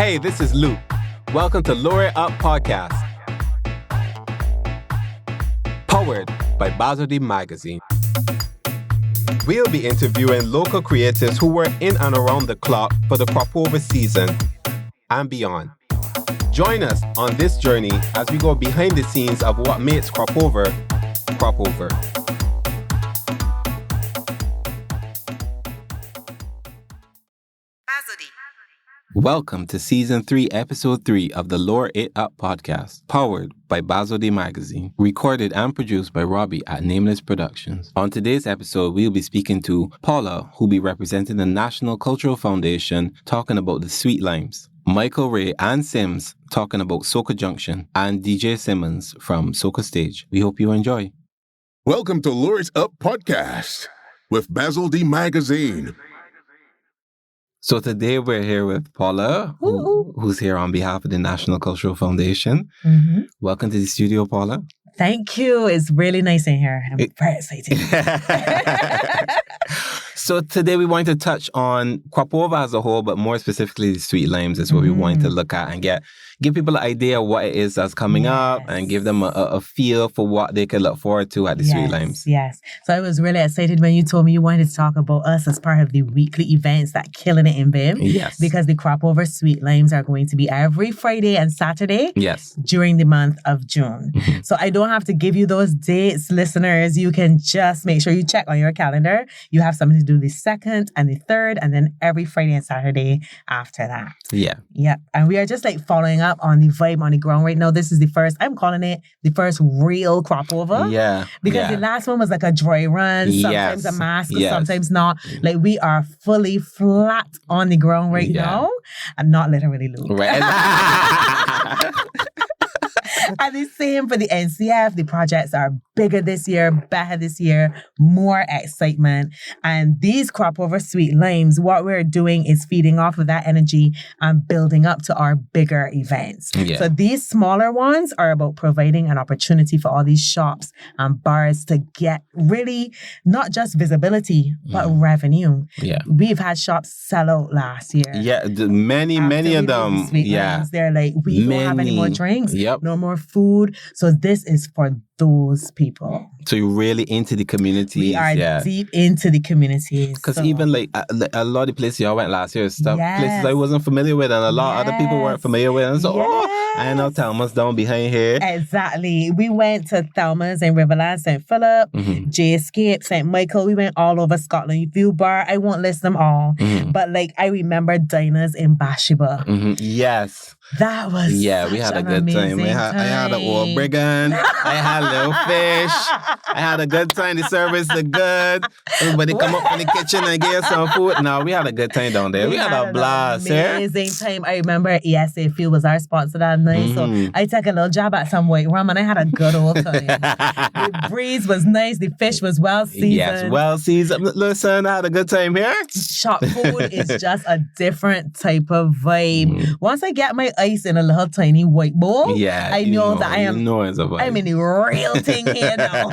Hey, this is Luke. Welcome to Lure It Up Podcast. Powered by S3E3 Magazine. We'll be interviewing local creators who were in and around the clock for the crop over season and beyond. Join us on this journey as we go behind the scenes of what makes crop over, crop over. Welcome to Season 3, Episode 3 of the Lure It Up Podcast, powered by S3E3 Magazine, recorded and produced by Robbie at Nameless Productions. On today's episode, we'll be speaking to Paula, who'll be representing the National Cultural Foundation, talking about the Sweet Limes, Michael-Ray and Simmz talking about Soca Junction, and DJ Simmons from Soca Stage. We hope you enjoy. Welcome to Lure It Up Podcast with S3E3 Magazine. So today we're here with Paula, who's here on behalf of the National Cultural Foundation. Mm-hmm. Welcome to the studio, Paula. Thank you. It's really nice in here. I'm very excited. So today we want to touch on crop over as a whole, but more specifically the Sweet Limes is what we want to look at and give people an idea of what it is that's coming up and give them a feel for what they can look forward to at the Sweet Limes. Yes. So I was really excited when you told me you wanted to talk about us as part of the weekly events that killing it in BIM. Yes. Because the crop over Sweet Limes are going to be every Friday and Saturday. Yes. During the month of June. Mm-hmm. So I don't have to give you those dates, listeners. You can just make sure you check on your calendar. You have something to do the 2nd and the 3rd, and then every Friday and Saturday after that. Yeah. Yeah. And we are just like following up on the vibe on the ground right now. This is the first, I'm calling it the first real crop over. Yeah. Because the last one was like a dry run, sometimes a mask, sometimes not. Like we are fully flat on the ground right now. And not literally, Luke. Right. And the same for the NCF. The projects are bigger this year, better this year, more excitement. And these crop over Sweet Limes, what we're doing is feeding off of that energy and building up to our bigger events. Yeah. So these smaller ones are about providing an opportunity for all these shops and bars to get really not just visibility, but revenue. Yeah. We've had shops sell out last year. Yeah, many of them. Limes, they're like, we don't have any more drinks. Yep. No more food. So this is for those people. So you're really into the communities. We are deep into the communities. Because even like a lot of the places y'all went last year, places I wasn't familiar with, and a lot of other people weren't familiar with. And so, I know Thelma's down behind here. Exactly. We went to Thelma's in Riverland, St. Philip, J Escape, St. Michael. We went all over Scotland. View Bar. I won't list them all. But like I remember diners in Bathsheba. Yes. That was we had a good time. I had an old brigand. I had little fish. I had a good time. The service was good. Everybody come up from the kitchen and get some food. No, we had a good time down there. We had a blast. Amazing time. I remember ESA Fuel was our sponsor that night. So I took a little jab at some white rum and I had a good old time. The breeze was nice. The fish was well seasoned. Yes, well seasoned. Listen, I had a good time here. Shop food is just a different type of vibe. Once I get my ice in a little tiny white bowl, I know that I'm in the real thing here now.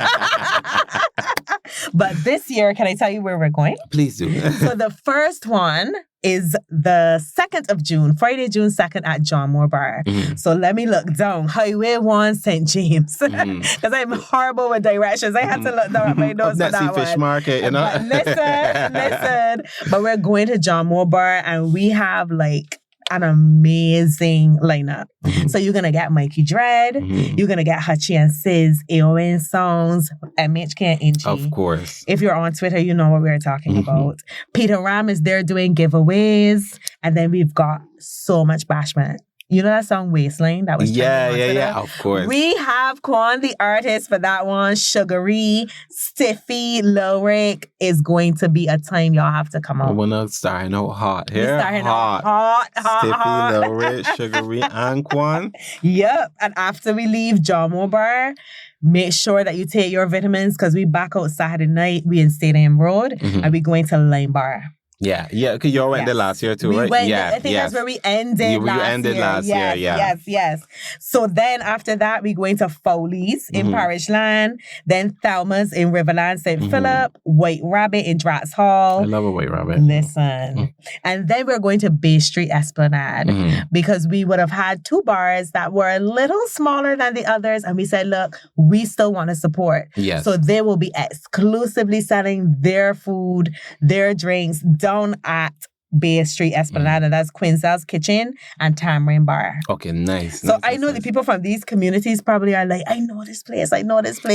But this year, can I tell you where we're going? Please do. So the first one is the 2nd of June, Friday, June 2nd at John Moore Bar. So let me look down. Highway 1, St. James. Because I'm horrible with directions. I had to look down at my notes for that Fish one. Market, you know? But listen. But we're going to John Moore Bar and we have like an amazing lineup. So you're going to get Mikey Dread. You're going to get Hutchie and Sis, AON Songs, MHK and Inchy. Of course. If you're on Twitter, you know what we're talking about. Peter Ram is there doing giveaways. And then we've got so much bashment. You know that song Waistline? That was of course. We have Quan, the artist, for that one. Sugary, Stiffy, Lil Rick is going to be a time y'all have to come out. We're not starting out hot here. We're starting out hot. Stiffy, Lil Rick, Sugary, and Quan. Yep. And after we leave John Moore Bar, make sure that you take your vitamins because we back out Saturday night. We in Stadium Road and we going to Lime Bar. Yeah, because you all went there last year too, right? I think that's where we ended last year. Yes. So then after that, we're going to Foley's in Parish Land, then Thelma's in Riverland, St. Philip, White Rabbit in Dratts Hall. I love a White Rabbit. Listen. And then we're going to Bay Street Esplanade because we would have had 2 bars that were a little smaller than the others. And we said, look, we still want to support. Yes. So they will be exclusively selling their food, their drinks down at Bay Street Esplanade, and that's Quincel's Kitchen and Tamarind Bar. Okay, nice. So I know the people from these communities probably are like, I know this place.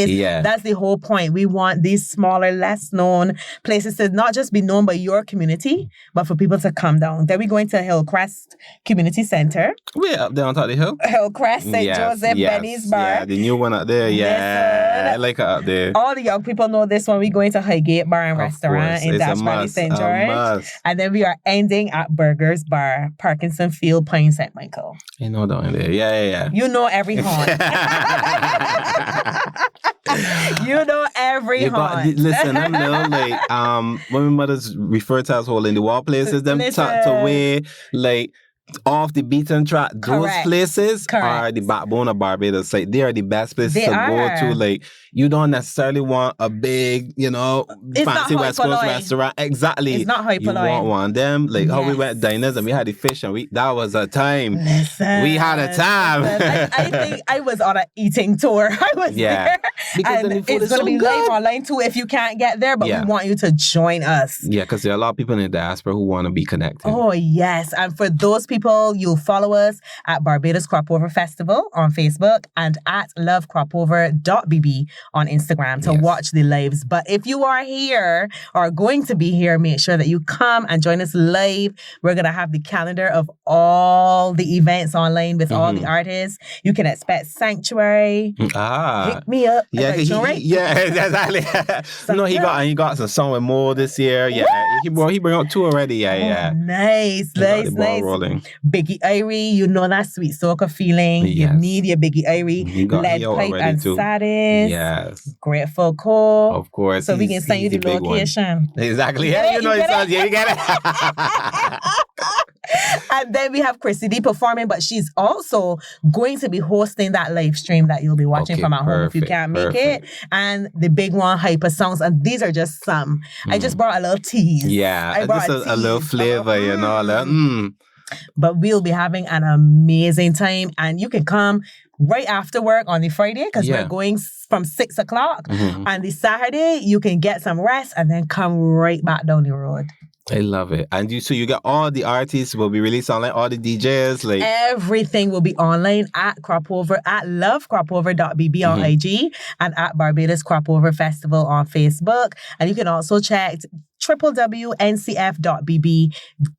Yeah. That's the whole point. We want these smaller, less known places to not just be known by your community, but for people to come down. Then we're going to Hillcrest Community Center. We're up there on top of the hill. Hillcrest, St. Joseph, Benny's Bar. Yeah, the new one up there. Yeah, I like it up there. All the young people know this one. We're going to Highgate Bar and Restaurant in Dash Valley, St. George. And then we are ending at Burgers Bar, Parkinson Field, Pine St. Michael. You know down there. Yeah. You know every haunt. You know every haunt. Listen, them little, like, when my mothers refer to as hole in the wall places, them tucked away, like, off the beaten track. Those places are the backbone of Barbados. Like, they are the best places to go to. Like, you don't necessarily want a big, fancy West Coast restaurant. Exactly. It's not You want one of them. Like, how we went diners and we had the fish and that was a time. Listen. We had a time. I think I was on an eating tour. I was there. Because and the food it's going to be good. live online too if you can't get there, but we want you to join us. Yeah, because there are a lot of people in the diaspora who want to be connected. Oh, yes. And for those people, you'll follow us at Barbados Cropover Festival on Facebook and at lovecropover.bb on Instagram to watch the lives. But if you are here or going to be here, make sure that you come and join us live. We're going to have the calendar of all the events online with all the artists. You can expect Sanctuary. Pick Me Up. Yeah, exactly. No, he got some song with Mo this year. Yeah, he brought out 2 already. Yeah. Oh, nice. Rolling. Biggie Irie, you know that sweet soca feeling. Yes. You need your Biggie Irie. Lead Pipe and Saddis. Yes. Grateful Core. Of course. So we can send you the location. Exactly. Yeah, you get it. And then we have Chrissy D performing, but she's also going to be hosting that live stream that you'll be watching from at home if you can't make it. And the big one, Hyper Songs. And these are just some. I just brought a little tease. Yeah, just a little flavor, a little, But we'll be having an amazing time. And you can come right after work on the Friday because we're going from 6 o'clock. And the Saturday, you can get some rest and then come right back down the road. I love it. And you get all the artists will be released online, all the DJs. Like everything will be online at Cropover, at lovecropover.bb on IG and at Barbados Cropover Festival on Facebook. And you can also check www.ncf.bb.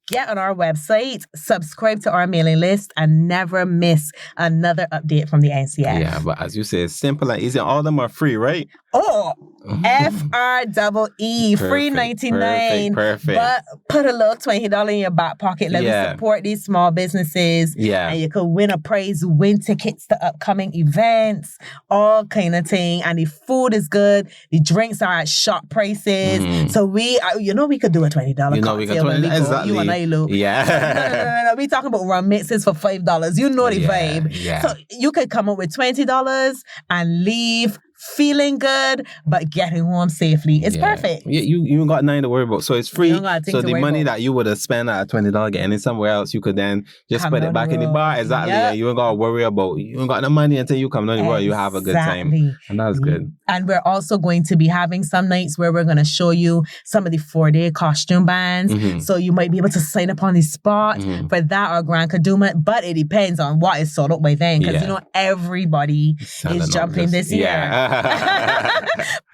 Get on our website, subscribe to our mailing list, and never miss another update from the NCF. Yeah, but as you say, it's simple and easy. All of them are free, right? Oh, FREE, free 99. Perfect. But put a little $20 in your back pocket. Let me support these small businesses. Yeah. And you could win a prize, win tickets to upcoming events, all kind of thing. And the food is good. The drinks are at shop prices. So we could do a $20 cocktail we could when we go. exactly. You and I, Lou. Yeah. No. We talking about rum mixes for $5. You know the vibe. Yeah. So you could come up with $20 and leave feeling good, but getting home safely. It's perfect. You got nothing to worry about. So it's free. So the money about. that you would have spent at $20 getting it somewhere else, you could then just put it back in the bar. Exactly. Yep. And you ain't got to worry about, you ain't got no money until you come down the road. You have a good time. And that's good. And we're also going to be having some nights where we're going to show you some of the 4-day costume bands. So you might be able to sign up on the spot for that or Grand Kaduma. But it depends on what is sold out by then. Because everybody is jumping this year. Yeah.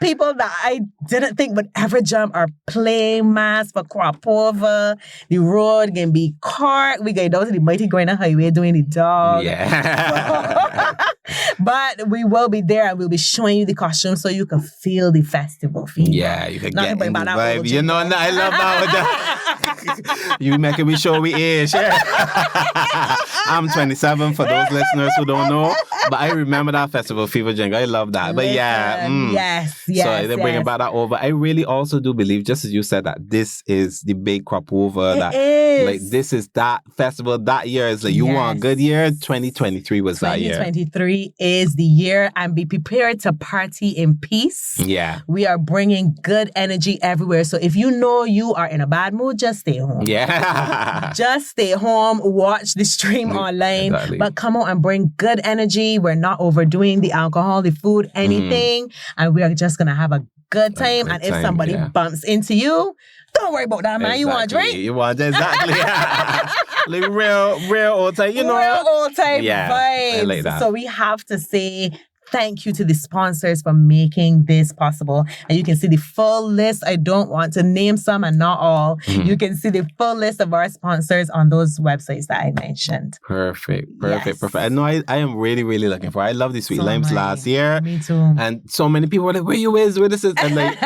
People that I didn't think would ever jump are playing mass for Cropover. The road can be caught. We go down to the Mighty Grinder Highway doing the dog. Yeah. But we will be there and we'll be showing you the costumes so you can feel the festival feeling. Yeah, you can get in the vibe. You know, I love that. You making me show we age. Yeah. I'm 27 for those listeners who don't know. But I remember that festival, Fever Drink. I love that. But Yes. So they're bringing back that over. I really also do believe, just as you said, that this is the big crop over. It is. Like, this is that festival that year. Is like, you want a good year? 2023 was that year. 2023 is the year, and be prepared to party in peace. Yeah. We are bringing good energy everywhere. So if you know you are in a bad mood, just stay home. Yeah. Just stay home, watch the stream online, but come out and bring good energy. We're not overdoing the alcohol, the food, anything, and we are just going to have a good time. And if somebody bumps into you, don't worry about that, man. You want a drink? You want like real old time, you know? Real old time vibes. I like that. So we have to say thank you to the sponsors for making this possible. And you can see the full list. I don't want to name some and not all. You can see the full list of our sponsors on those websites that I mentioned. Perfect. I know I am really, really looking for it. I love the Sweet Limes last year. Me too. And so many people were like, where this is? And like,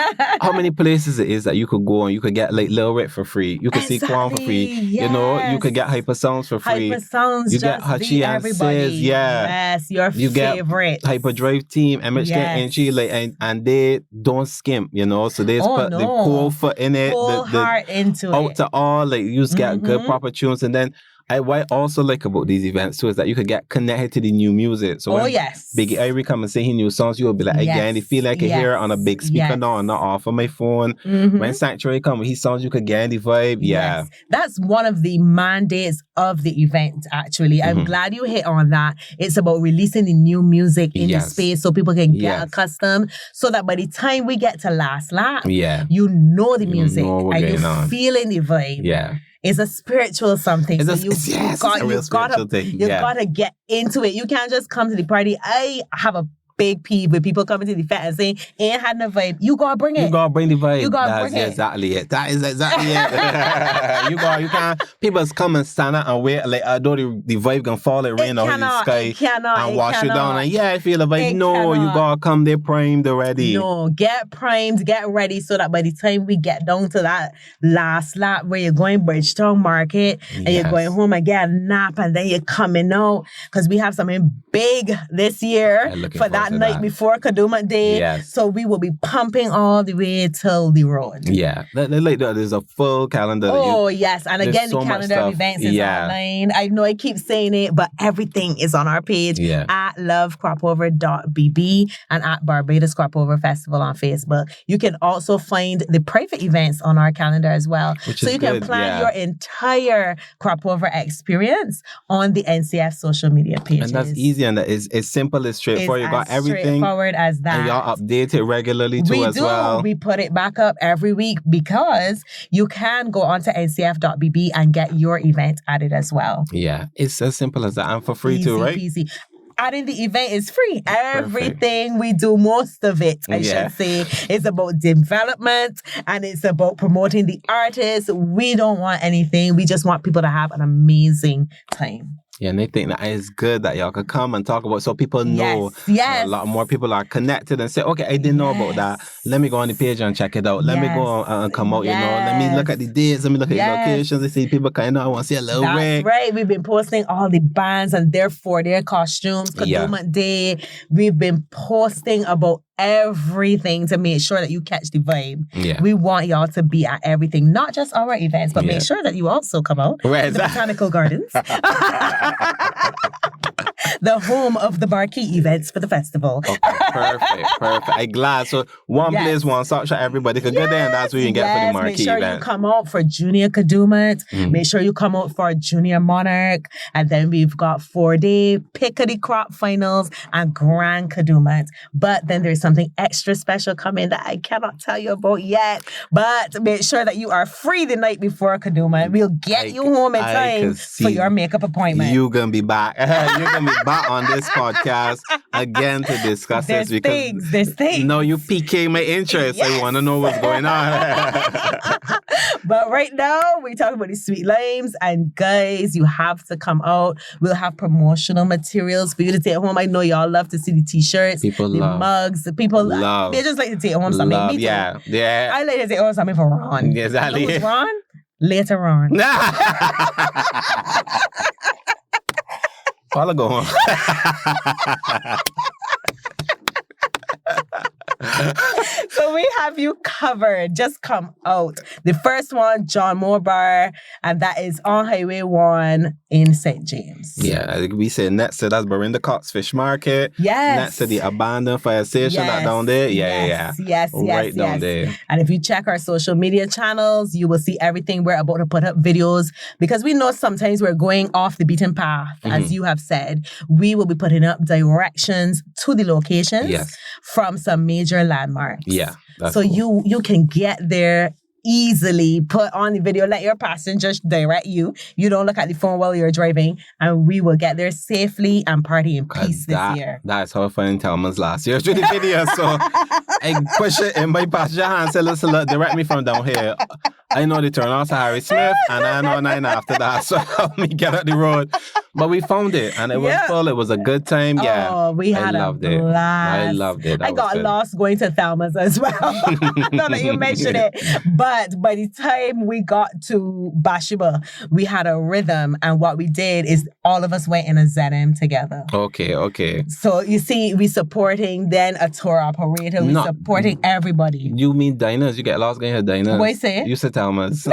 how many places it is that you could go and you could get like Lil Rick for free. You could see Quan for free. Yes. You know, you could get Hyper Sounds for free. Hyper Sounds, you get Hachi and Sis. Yes, your favorite. Hyper Drive Team, MHK Entry, like, and they don't skimp, you know, so they put the cool foot in it, full heart into out it. to all, like, you just get good proper tunes. And then what I also like about these events too is that you could get connected to the new music. So when Biggie Irie come and sing his new songs, you will be like, again, you feel like you hear it on a big speaker now and not off of my phone. When Sanctuary come with his songs, you could get the vibe. Yeah. That's one of the mandates of the event, actually. I'm glad you hit on that. It's about releasing the new music in the space so people can get accustomed, so that by the time we get to last lap, you know the music and you're feeling the vibe. Yeah. It's a spiritual something. It's you've got to get into it. You can't just come to the party. I have a big peeve with people coming to the fest and saying, ain't had no vibe. You gotta bring it. You gotta bring the vibe. You gotta bring it. Exactly it. That is exactly it. you can't. People come and stand out and wait. Like, I know the vibe gonna fall like rain out of the sky and wash you down. And I feel the vibe. You gotta come there primed already. No, get primed, get ready, so that by the time we get down to that last lap where you're going Bridgetown Market and you're going home and get a nap and then you're coming out, because we have something big this year for that night before Kaduma Day. Yes. So we will be pumping all the way till the road. Yeah. Like, there's a full calendar. Yes. And again, the calendar of events is online. I know I keep saying it, but everything is on our page at lovecropover.bb and at Barbados Cropover Festival on Facebook. You can also find the private events on our calendar as well. So you can plan your entire Cropover experience on the NCF social media pages. And that's easy, and it's simple, it's straightforward. You got everything straightforward as that. And y'all update it regularly too as well. We put it back up every week because you can go onto ncf.bb and get your event added as well. Yeah, it's as simple as that, and for free too, right? Easy. Adding the event is free. Everything we do, most of it, I should say, is about development and it's about promoting the artists. We don't want anything. We just want people to have an amazing time. Yeah, and they think that it's good that y'all could come and talk about, so people know. Yes. A lot more people are connected and say, okay, I didn't know about that. Let me go on the page and check it out. Let me go and come out, you know. Let me look at the dates. Let me look at the locations. I see people kind of, I want to see a little Rick. That's right. We've been posting all the bands and their costumes. Kaduma Day. We've been posting about everything to make sure that you catch the vibe. Yeah. We want y'all to be at everything, not just our events, but make sure that you also come out to the Botanical Gardens. The home of the marquee events for the festival. Okay, perfect. I'm glad. So one place, one stop shop, everybody could get there, and that's where you can get for the marquee event. Make sure you come out for Junior Kaduma. Make sure you come out for Junior Monarch. And then we've got 4-day Pick of the Crop finals and Grand Kaduma. But then there's something extra special coming that I cannot tell you about yet. But make sure that you are free the night before Kaduma. We'll get you home in time for your makeup appointment. You're going to be back. You're going to be back on this podcast again to discuss this. There's things. No, you piquing my interest. I want to know what's going on. But right now, we're talking about the Sweet Limes. And guys, you have to come out. We'll have promotional materials for you to take home. I know y'all love to see the t-shirts, the mugs. The people love. They just like to take home something. Me too. Yeah. I like to take home something for Ron. Yeah, exactly. You know who's Ron? Later on. Paula, go on. So we have you covered. Just come out. The first one, John Moore Bar, and that is on Highway 1 in St. James. Yeah, we say next to that's Barinda Cox Fish Market. Yes. Next to the abandoned fire station that down there. Yes. Right down there. And if you check our social media channels, you will see everything. We're about to put up videos because we know sometimes we're going off the beaten path, as you have said. We will be putting up directions to the locations from some major landmarks. Yeah. So cool. you can get there easily. Put on the video, let your passengers direct you. You don't look at the phone while you're driving, and we will get there safely and party in peace this year. That's how fun in Thelma's last year through the video. So I push it in my passenger hand and say, listen, look, direct me from down here. I know the turn off to Harry Smith, and I know 9 after that. So help me get up the road. But we found it, and it was full. It was a good time. Yeah. Oh, we had a blast. I loved it. I got lost going to Thelma's as well. Now that you mention it. But by the time we got to Bathsheba, we had a rhythm, and what we did is all of us went in a ZM together. Okay. So you see, we supporting then a tour operator. We supporting everybody. You mean diners? You get lost going to diners? What you say? You said Thelma's.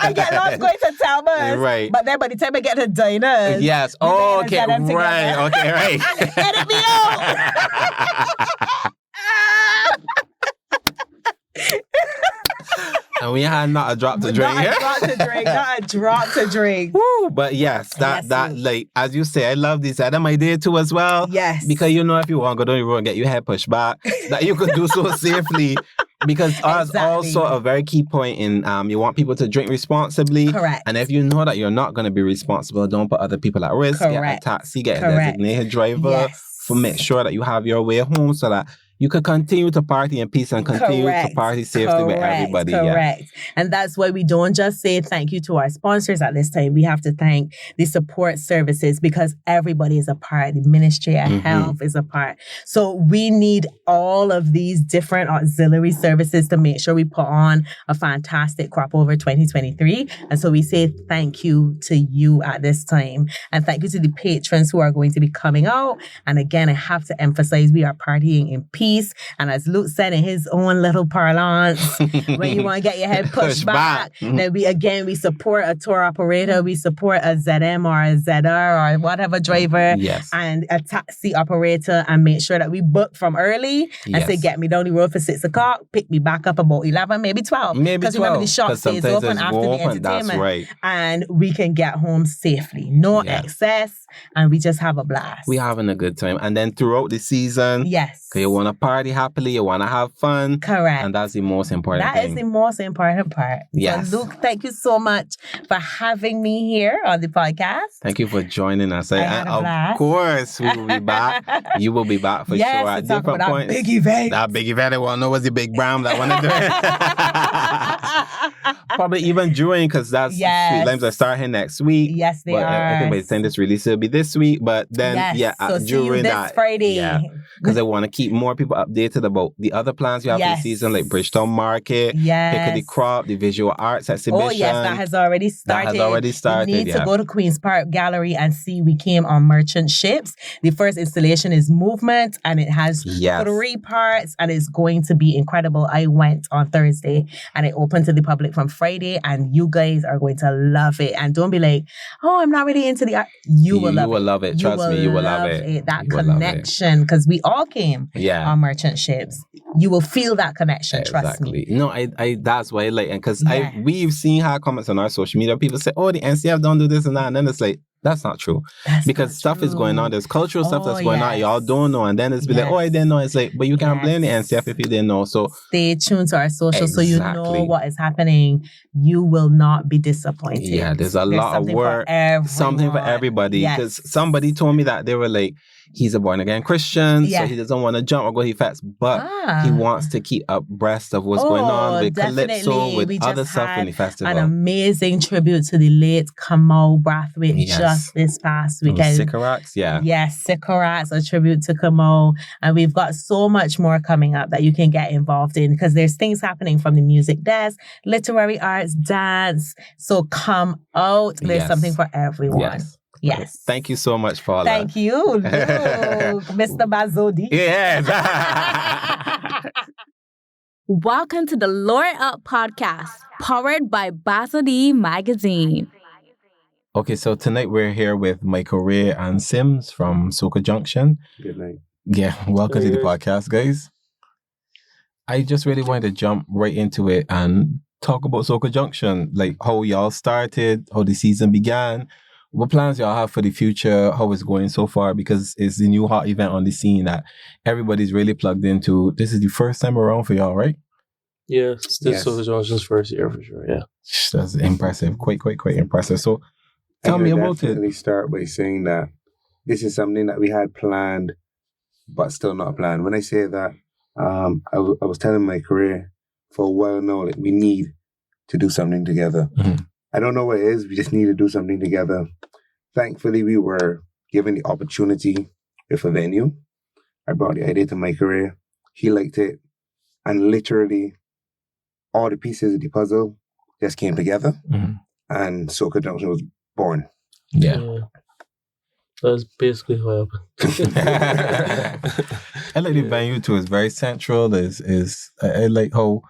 I get lost going to Thelma's. Right. But then by the time I get to diners. Yes. Oh, okay. Right. Okay, right. Edit me out. And we had not a drop to drink. Not a drop to drink. Woo, but yes, that like, as you say, I love this Adam idea too as well. Yes. Because if you want to go down the road and get your head pushed back, that you could do so safely. Because that's also a very key point in you want people to drink responsibly. Correct. And if you know that you're not going to be responsible, don't put other people at risk. Correct. Get a taxi, get a designated driver. For make sure that you have your way home so that you could continue to party in peace and continue to party safely with everybody. Correct. And that's why we don't just say thank you to our sponsors at this time. We have to thank the support services because everybody is a part. The Ministry of Health is a part. So we need all of these different auxiliary services to make sure we put on a fantastic crop over 2023. And so we say thank you to you at this time. And thank you to the patrons who are going to be coming out. And again, I have to emphasize we are partying in peace. And as Luke said in his own little parlance, when you want to get your head pushed back, then we support a tour operator, we support a ZM or a ZR or whatever driver, and a taxi operator, and make sure that we book from early and say, get me down the road for 6 o'clock, pick me back up about 11, maybe 12. Because remember, the shop stays open after the entertainment. That's right. And we can get home safely. No excess, and we just have a blast. We're having a good time. And then throughout the season, because you want to party happily, you want to have fun. Correct. And that's the most important thing. That is the most important part. Yes. So Luke, thank you so much for having me here on the podcast. Thank you for joining us. I had a blast. Of course, we will be back. You will be back for sure at different points. That big event. That big event. I want to know what's the big brown that want to do it. Probably even during, because that's Sweet Limes are starting next week. Yes, they are. I think by the time this release, it'll be this week. But then, so during this Friday. Yeah, because I want to keep more people updated about the other plans you have for the season, like Bridgetown Market, Piccadilly Crop, the Visual Arts Exhibition. Oh, yes, that has already started. You need to go to Queen's Park Gallery and see we came on merchant ships. The first installation is Movement, and it has 3 parts, and it's going to be incredible. I went on Thursday, and it opened to the public from Friday, and you guys are going to love it. And don't be like, oh, I'm not really into the art. You will love it. Trust me, you will love it. That connection, because we all came on merchant ships. You will feel that connection. Trust me. No, I that's why I like, and because we've seen how comments on our social media, people say, oh, the NCF don't do this and that, and then it's like, that's not true. Because stuff is going on. There's cultural stuff that's going on. Y'all don't know. And then it's be like, oh, I didn't know. It's like, but you can't blame the NCF if you didn't know. So stay tuned to our social so you know what is happening. You will not be disappointed. Yeah, there's a lot of work. Something for everybody. Because somebody told me that they were like, he's a born-again Christian, so he doesn't want to jump or go to fest, but he wants to keep abreast of what's going on with Calypso, with other stuff in the festival. An amazing tribute to the late Kamau Brathwaite just this past weekend. Sycorax, Yes, Sycorax, a tribute to Kamau. And we've got so much more coming up that you can get involved in, because there's things happening from the music desk, literary arts, dance. So come out. There's something for everyone. Yes. Thank you so much, Paula. Thank you, Luke, Mr. Bazodi. Yes. Welcome to the Lure Up podcast, powered by Paula-Anne Magazine. Okay, so tonight we're here with Michael-Ray and Simmz from Soca Junction. Good night. Yeah, welcome to the podcast, guys. I just really wanted to jump right into it and talk about Soca Junction, like how y'all started, how the season began, what plans y'all have for the future, how it's going so far, because it's the new hot event on the scene that everybody's really plugged into. This is the first time around for y'all, right? Yeah, this is Soca Junction's first year for sure, yeah. That's impressive, quite impressive. So tell me about it. I definitely start by saying that this is something that we had planned, but still not planned. When I say that, I was telling my career for a while now, like, we need to do something together. Mm-hmm. I don't know what it is. We just need to do something together. Thankfully, we were given the opportunity with a venue. I brought the idea to my career. He liked it. And literally, all the pieces of the puzzle just came together. Mm-hmm. And Soca Junction was born. Yeah. That's basically what happened. I like the venue too. It's very central. I like how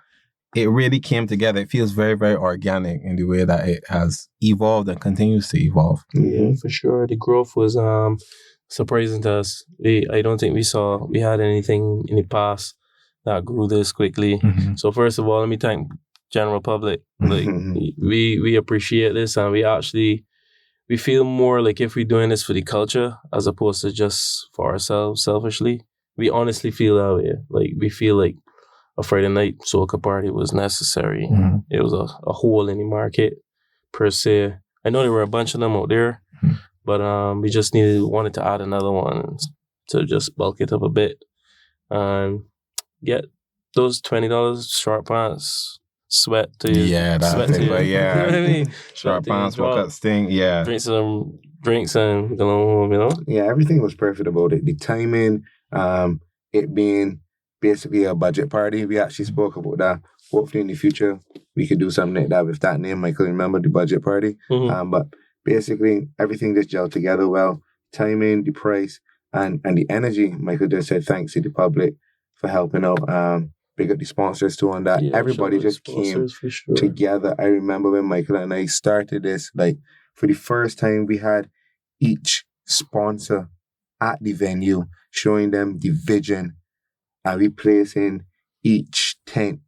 it really came together. It feels very, very organic in the way that it has evolved and continues to evolve. Yeah, for sure. The growth was surprising to us. I don't think we had anything in the past that grew this quickly. Mm-hmm. So first of all, let me thank general public. Like we appreciate this, and we feel more like if we're doing this for the culture as opposed to just for ourselves selfishly. We honestly feel that way. Like, we feel like a Friday night soca party was necessary. Mm-hmm. It was a hole in the market, per se. I know there were a bunch of them out there, but we just wanted to add another one to just bulk it up a bit. And get those $20 short pants, sweat to you. Yeah, that sweat thing, to you. but yeah. You know what I mean? Short pants, workout sting, yeah. Drink some drinks and go home, you know? Yeah, everything was perfect about it. The timing, it being basically a budget party. We actually spoke about that. Hopefully in the future, we could do something like that with that name. I couldn't remember the budget party. Mm-hmm. But basically, everything just gelled together well. Timing, the price, and the energy. Michael just said thanks to the public for helping out. Big up the sponsors too on that. Yeah, Everybody just came together. I remember when Michael and I started this, like, for the first time, we had each sponsor at the venue, showing them the vision, and we placing each tent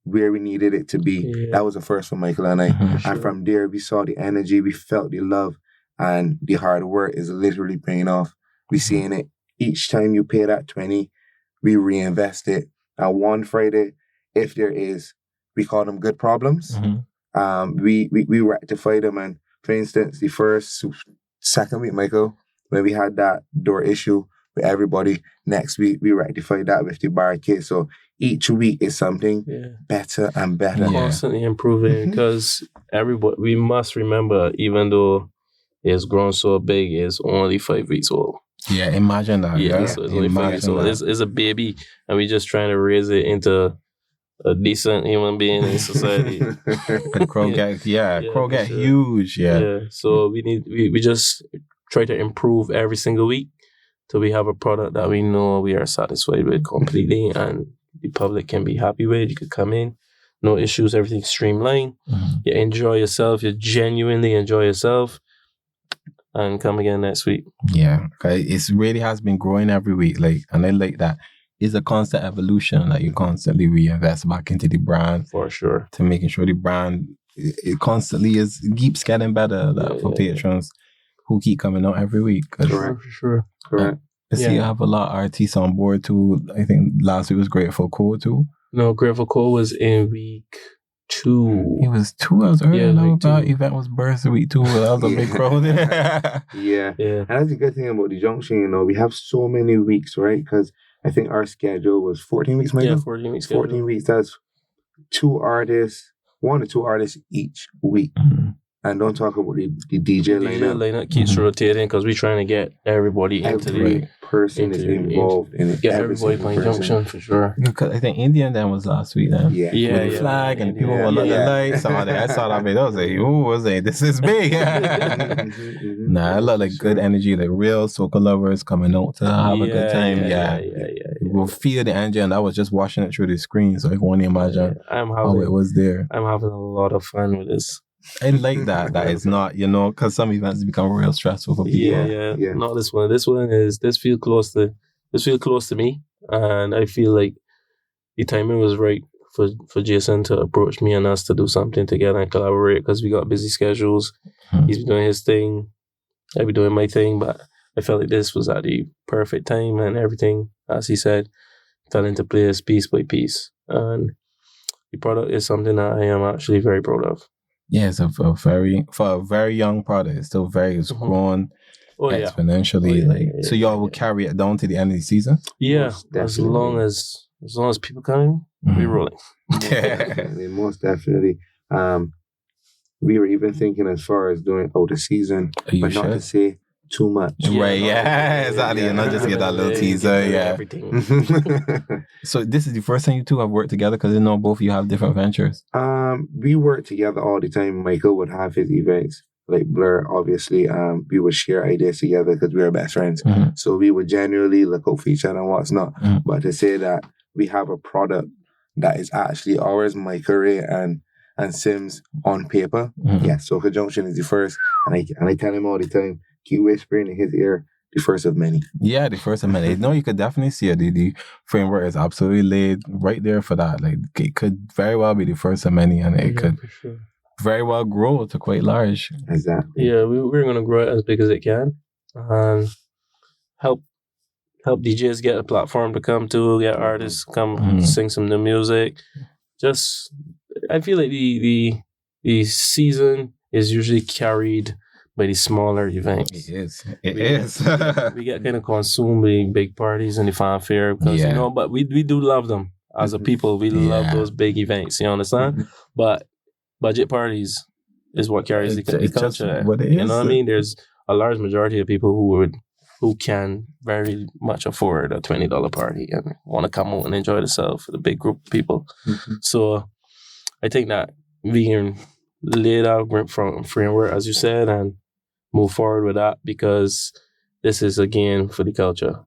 where we needed it to be. Yeah. That was the first for Michael and I. And from there, we saw the energy, we felt the love, and the hard work is literally paying off. We seeing it. Each time you pay that 20, we reinvest it. And one Friday, if there is, we call them good problems, we rectify them. And for instance, the second week, Michael, when we had that door issue with everybody, next week we rectified that with the bar kit. So each week is something better and better. Constantly improving, because we must remember, even though it's grown so big, it's only 5 weeks old. Yeah, imagine that. Yeah, so it's only 5 weeks old. It's a baby, and we're just trying to raise it into a decent human being in society. Crow get sure. huge. Yeah. So we just try to improve every single week till we have a product that we know we are satisfied with completely, and the public can be happy with. You could come in, no issues, everything's streamlined. You enjoy yourself, you genuinely enjoy yourself, and come again next week. Yeah, it really has been growing every week. Like, and I like that. It's a constant evolution that you constantly reinvest back into the brand. For sure. To making sure the brand, it constantly keeps getting better for patrons who keep coming out every week. For sure. Correct. I see you have a lot of artists on board too. I think last week was Grateful Code too. No, Grateful Code was in week 2. It was 2 hours earlier. Week 2. Event was birthday week 2. That was a big crowd. Yeah. And that's the good thing about the Junction, you know, we have so many weeks, right? Because I think our schedule was 14 weeks, Michael? Yeah, 14 weeks. 14 weeks, that's 1 to 2 artists each week. And don't talk about the DJ lineup. Keeps rotating because we're trying to get everybody into Every person is involved in it. Get everybody playing Junction for sure. Because I think Indian then was last week then. Yeah. With the flag and the people were looking the lights. I saw that video. I was like, ooh, this is big. Nah, I love like good energy, like real soca lovers coming out to have a good time. Yeah. We'll feel the energy, and I was just watching it through the screen, so I can only imagine how it was there. I'm having a lot of fun with this. I like that it's not, because some events become real stressful for people. Yeah. Not this one. This feels close to me, and I feel like the timing was right for Jason to approach me and us to do something together and collaborate because we got busy schedules. He's been doing his thing, I be doing my thing, but I felt like this was at the perfect time, and everything, as he said, fell into place piece by piece, and the product is something that I am actually very proud of. Yeah, it's for a very young product. It's still it's grown exponentially. So y'all will carry it down to the end of the season? Yeah, as long as people come, we rolling. Most definitely. We were even thinking as far as doing the season, but not to say too much. Right, exactly. And not just get that little teaser, everything. So this is the first time you two have worked together because I know both of you have different ventures. We work together all the time. Michael would have his events, like Blur, obviously. We would share ideas together because we are best friends. So we would generally look out for each other and what's not. But to say that we have a product that is actually ours, Michael-Ray and Simmz on paper. Soca Junction is the first. And I tell him all the time, keep whispering in his ear, the first of many. Yeah, the first of many. No, you could definitely see it. The framework is absolutely laid right there for that. Like, it could very well be the first of many, and it could very well grow to quite large. Exactly. Yeah, we're going to grow it as big as it can, and help DJs get a platform to come to, get artists come sing some new music. Just, I feel like the season is usually carried by the smaller events. It is. We get kind of consumed by big parties and the fanfare because, but we do love them as a people. We love those big events, you understand? But budget parties is what carries the culture. What it is. You know what I mean? There's a large majority of people who can very much afford a $20 party and want to come out and enjoy themselves with a big group of people. So I think that we can lay out from framework, as you said, and move forward with that because this is, again, for the culture.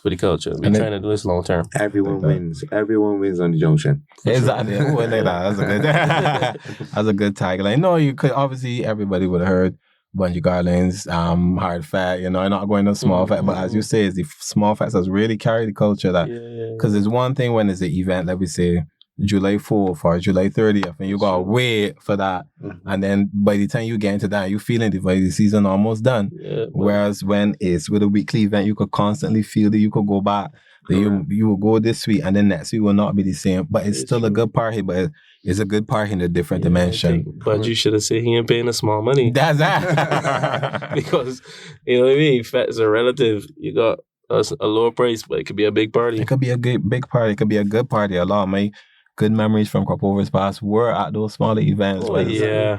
We're trying to do this long term. Everyone wins. Everyone wins on the Junction. Exactly. That's a good tagline. No, you could, obviously, everybody would have heard Bungee Garland's Hard Fat, I'm not going to small fat, but as you say, it's the small fats that's really carry the culture. That because it's one thing when it's an event, let me say, July 4th or July 30th, and you gotta wait for that. And then by the time you get into that, you feeling the season almost done. Whereas when it's with a weekly event, you could constantly feel that you could go back. You will go this week, and then next week will not be the same. But it's still a good party, but it's a good party in a different dimension. But you should have said he ain't paying the small money. That's that. Because, you know what I mean? Fats are relative. You got a lower price, but it could be a big party. It could be a big party. It could be a good party. A lot of my good memories from Cropovers past were at those smaller events.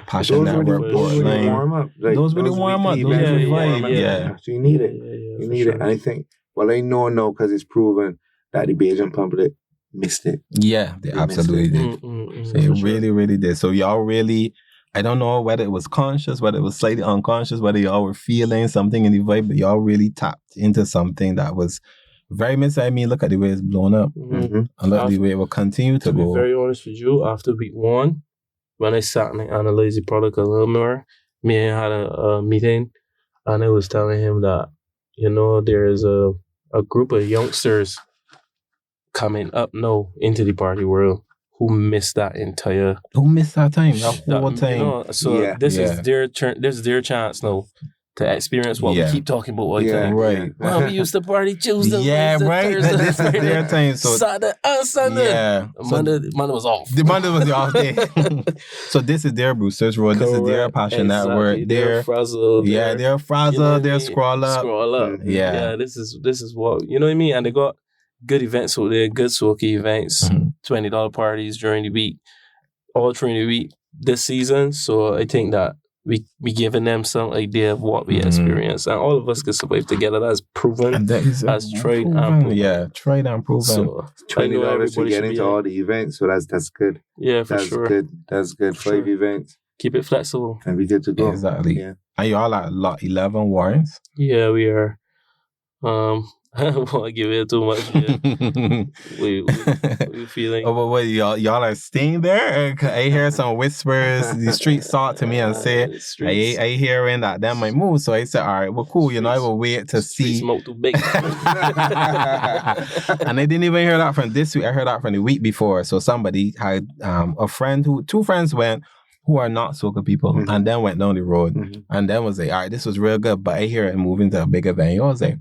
Passion Network, Portland. Warm up. Those really warm up. Those really vibe. So you need it. You need it. And I think, I know now because it's proven that the Bajan public missed it. Yeah, they absolutely did. They really, really did. So y'all really, I don't know whether it was conscious, whether it was slightly unconscious, whether y'all were feeling something in the vibe, but y'all really tapped into something that was very missing. I mean, look at the way it's blown up. I love the way it will continue to go. To be very honest with you, after week 1, when I sat and I analyzed the product a little more, me and I had a meeting, and I was telling him that, there is a group of youngsters coming up now into the party world who missed that time, that whole time. This is their turn. This is their chance now to experience what we keep talking about all the time. Right. Well, we used to party Tuesday, Wednesday, Thursday, this is their time. So Saturday and Sunday. Yeah. Monday was off. The Monday was the off day. So this is their Boosters Road. This is their Passion Network. Their Frazzle. Their Frazzle. Their Scroll Up. Scroll Up. Yeah. This is what, you know what I mean? And they got good events out there, good Soca events, $20 parties during the week, all during the week this season. So I think that we giving them some idea of what we experience, and all of us can survive together. That's proven. And that is as tried and proven. Yeah, tried and proven. So $20 to get into all the events, so that's good. Yeah, for that's sure. That's good. For 5 sure. events. Keep it flexible. And we good to go. Exactly. Yeah. And you all at lot 11 warrants? Yeah, we are. I don't want to give it too much. Yeah. we feeling. Oh, but what y'all are staying there? I hear some whispers. The streets talk to me and say, I hearing that might move. So I said, all right, well, cool. You know, I will wait to see. Smoke too big. And I didn't even hear that from this week. I heard that from the week before. So somebody had two friends went who are not soca people, and then went down the road, and then was like, all right, this was real good, but I hear it moving to a bigger venue. I was like,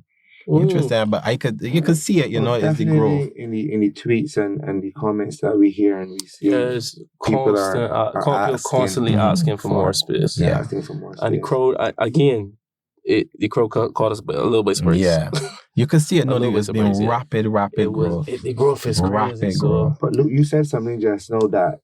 interesting, but you could see it, you know, it's the growth. In the tweets and the comments that we hear and we see, people are constantly asking for more space. Yeah, asking for more space. And the crowd, the crowd caught us a little bit surprised. Yeah, you could see it. No, it was being rapid growth. The growth is rapid crazy. growth. But look, you said something just now that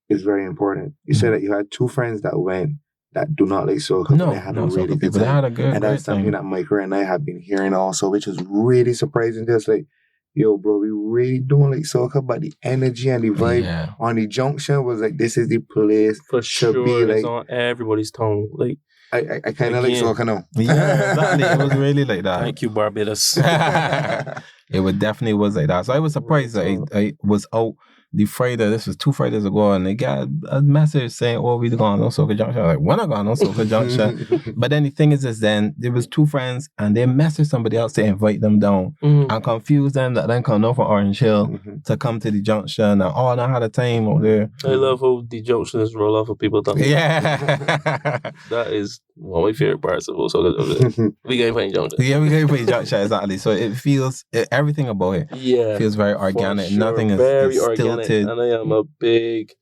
is very important. You said that you had 2 friends that went that do not like soca. No, they had a really good time. They had a good, and that's something that Michael and I have been hearing also, which was really surprising. Just like, yo, bro, we really don't like soca, but the energy and the vibe on the junction was like, this is the place for sure. To be, like, it's on everybody's tongue. Like, I kind of like soca now. Yeah, exactly. It was really like that. Thank you, Barbados. It definitely was like that. So I was surprised that I was out the Friday, this was 2 Fridays ago, and they got a message saying, oh, we're going on Soca Junction. I was like, we're not going on Soca Junction. But then the thing is then there was 2 friends, and they messaged somebody else to invite them down and confuse them that then come down from Orange Hill to come to the junction. And I had a time over there. I love how the junctions roll off of people talking. Yeah. That is one of my favorite parts of Soca Junction. We going to play junction. Yeah, we going to play junction, exactly. So it feels, everything about it feels very organic. Sure. Nothing is very stilted. And I am a big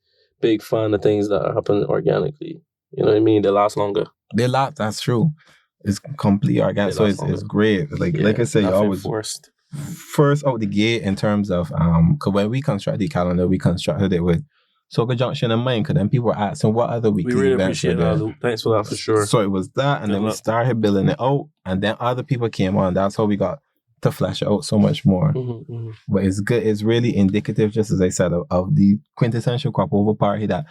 fan of things that happen organically. You know what I mean? They last longer. They last, that's true. It's completely organic, so it's great. Like I said, you always forced. First out the gate in terms of, because when we constructed the calendar, we constructed it with Soca Junction in mind, because then people were asking what other weekly we really events appreciate were that, there. Luke. Thanks for that, for sure. So it was that, and then we started building it out, and then other people came on. That's how we got to flesh it out so much more. But it's good. It's really indicative, just as I said, of the quintessential crop over party that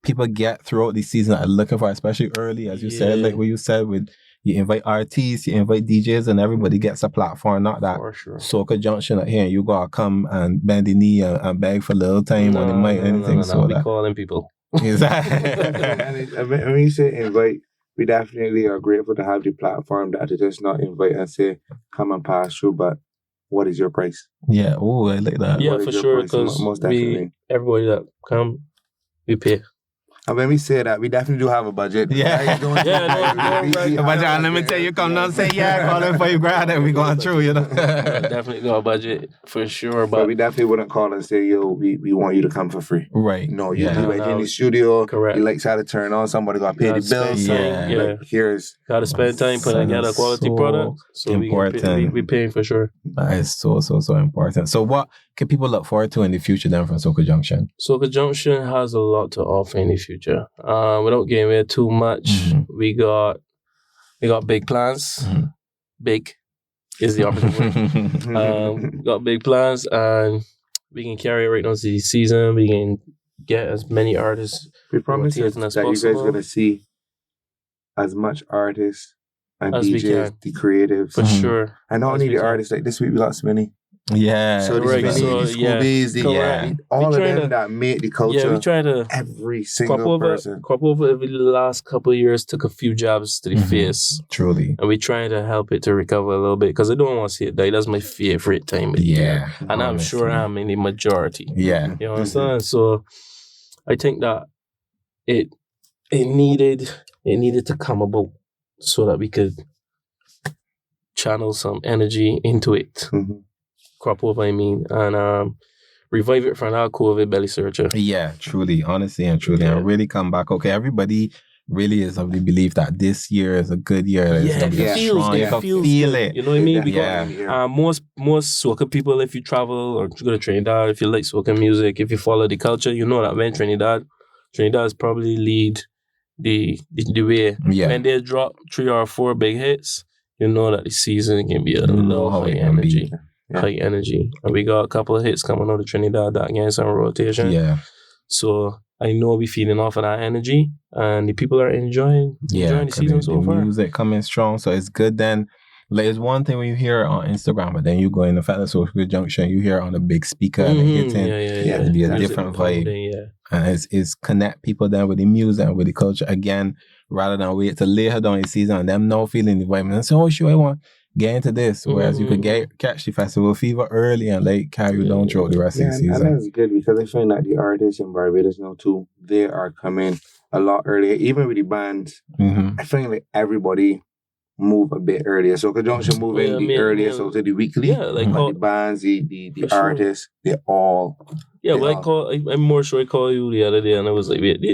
people get throughout the season are looking for, especially early, as you said, like what you said, with you invite artists, you invite DJs, and everybody gets a platform. Not that Soca Junction out here, and you gotta come and bend the knee and beg for a little time on the mic, anything. So we calling people. Exactly. And when you say invite, we definitely are grateful to have the platform that to just not invite and say, come and pass through, but what is your price? Yeah, oh, I like that. Yeah, for sure, because everybody that come, we pay. And when we say that, we definitely do have a budget. Yeah. Budget. Let me tell you, come down and say, calling for you, grand, and we going through, you know. Definitely got a budget, for sure. But we definitely wouldn't call and say, yo, we want you to come for free. Right. No, you do it in the studio. Correct. The lights had to turn on. Somebody got to pay the bills. Got to spend time putting together a quality product. So important. we paying for sure. That is so important. So what can people look forward to in the future then from Soca Junction? Soca Junction has a lot to offer in the future. Without getting away too much, we got big plans. Big is the opposite word. Got big plans, and we can carry it right now to the season. We can get as many artists. We promise that you guys are going to see as much artists and as DJs, the creatives. For sure. And not only the artists, like this week we got Sminny. Yeah. So the Scoobies, all of them that made the culture. Yeah, we try to every single person. Crop over over the last couple of years, took a few jabs to the face. Truly. And we trying to help it to recover a little bit, because I don't want to see it die. That's my favorite time of the year. And I'm sure I'm in the majority. Yeah. You know what I'm saying? So I think that it needed to come about so that we could channel some energy into it. Crop over, and revive it from our COVID belly searcher. Yeah, truly, honestly and truly, and really come back. Okay, everybody really is of the belief that this year is a good year. It feels feel it. You know what I mean? Because most soca people, if you travel or you go to Trinidad, if you like soca music, if you follow the culture, you know that when Trinidad is probably lead the way. Yeah. When they drop 3 or 4 big hits, you know that the season can be a little high energy. Yeah. High energy. And we got a couple of hits coming out of Trinidad that against on rotation. Yeah. So I know we feeding off of that energy, and the people are enjoying the season so far. The music coming strong, so it's good. Then, like, it's one thing when you hear it on Instagram, but then you go in the fact that Soca Junction, you hear it on a big speaker and it's hitting. It'd be a different vibe. And it's connect people then with the music and with the culture again, rather than wait to later down the season and them now feeling the vibe and say, oh, sure, I want get into this. Whereas you could catch the festival fever early and like carry down throughout the rest of the season. And that's good because I find that the artists in Barbados now too, they are coming a lot earlier. Even with the bands, I find like everybody move a bit earlier. Soca Junction move in the earlier, so to the weekly. Yeah, like the bands, the artists, they all. Yeah, well, I'm more sure I called you the other day and I was like, wait,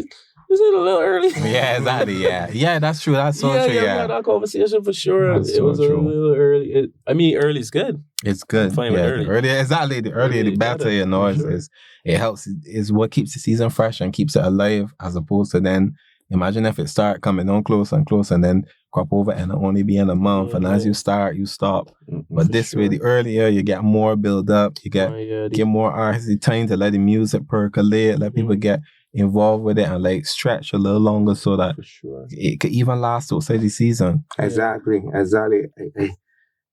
is it a little early? Yeah, exactly. Yeah, that's true. That's so true. Yeah, we had that conversation for sure. That's it was a little early. Early is good. It's good. I'm fine with early. Exactly. The earlier, the better. You know, it helps. It's what keeps the season fresh and keeps it alive, as opposed to then. Imagine if it start coming on closer and closer, and then crop over and it'll only be in a month. And as you start, you stop. But this way, the earlier you get more build up, you get more artists the time to let the music percolate, let people get involved with it and like stretch a little longer so that it could even last outside the season. Exactly.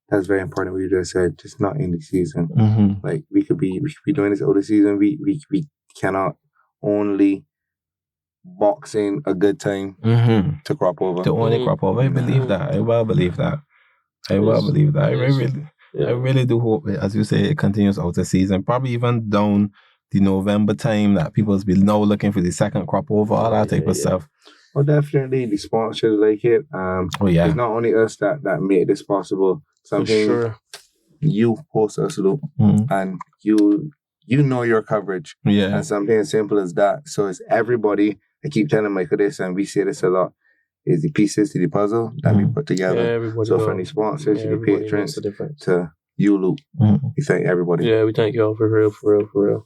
That's very important what you just said. Just not in the season. Like we could be doing this out of season. We cannot only box in a good time to crop over. To only crop over. I believe that. I will believe that. I really do hope, as you say, it continues out the season. Probably even down the November time that people will be now looking for the second crop over, all that type of stuff. Well, definitely the sponsors like it. It's not only us that made this possible. Something you post us, Luke, and you know your coverage. Yeah. And something as simple as that. So it's everybody. I keep telling Michael this, and we say this a lot, is the pieces to the puzzle that we put together. So from the sponsors to the patrons to you, Luke, we thank everybody. Yeah, we thank y'all for real.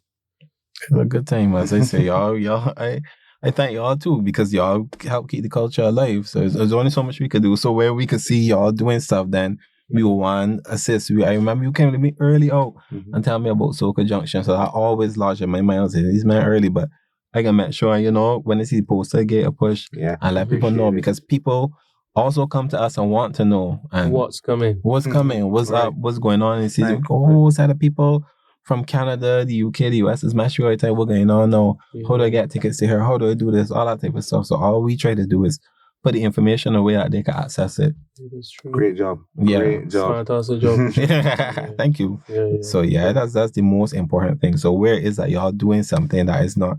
It's a good time, as I say, y'all. I thank y'all too, because y'all help keep the culture alive. So there's only so much we could do. So where we could see y'all doing stuff, then we will want to assist. I remember you came to me early out and tell me about Soca Junction. So I always lodge in my mind, I say, these men early, but I can make sure, when they see the poster, get a push and let people know, because people also come to us and want to know and what's coming, what's up, what's going on in the season. What's that? The people from Canada, the UK, the US is matching right time. What's going on now? How do I get tickets to here? How do I do this? All that type of stuff. So all we try to do is put the information away that they can access it. That's true. Great job. Yeah. Great job. Fantastic job. Thank you. Yeah. So that's the most important thing. So where is that y'all doing something that is not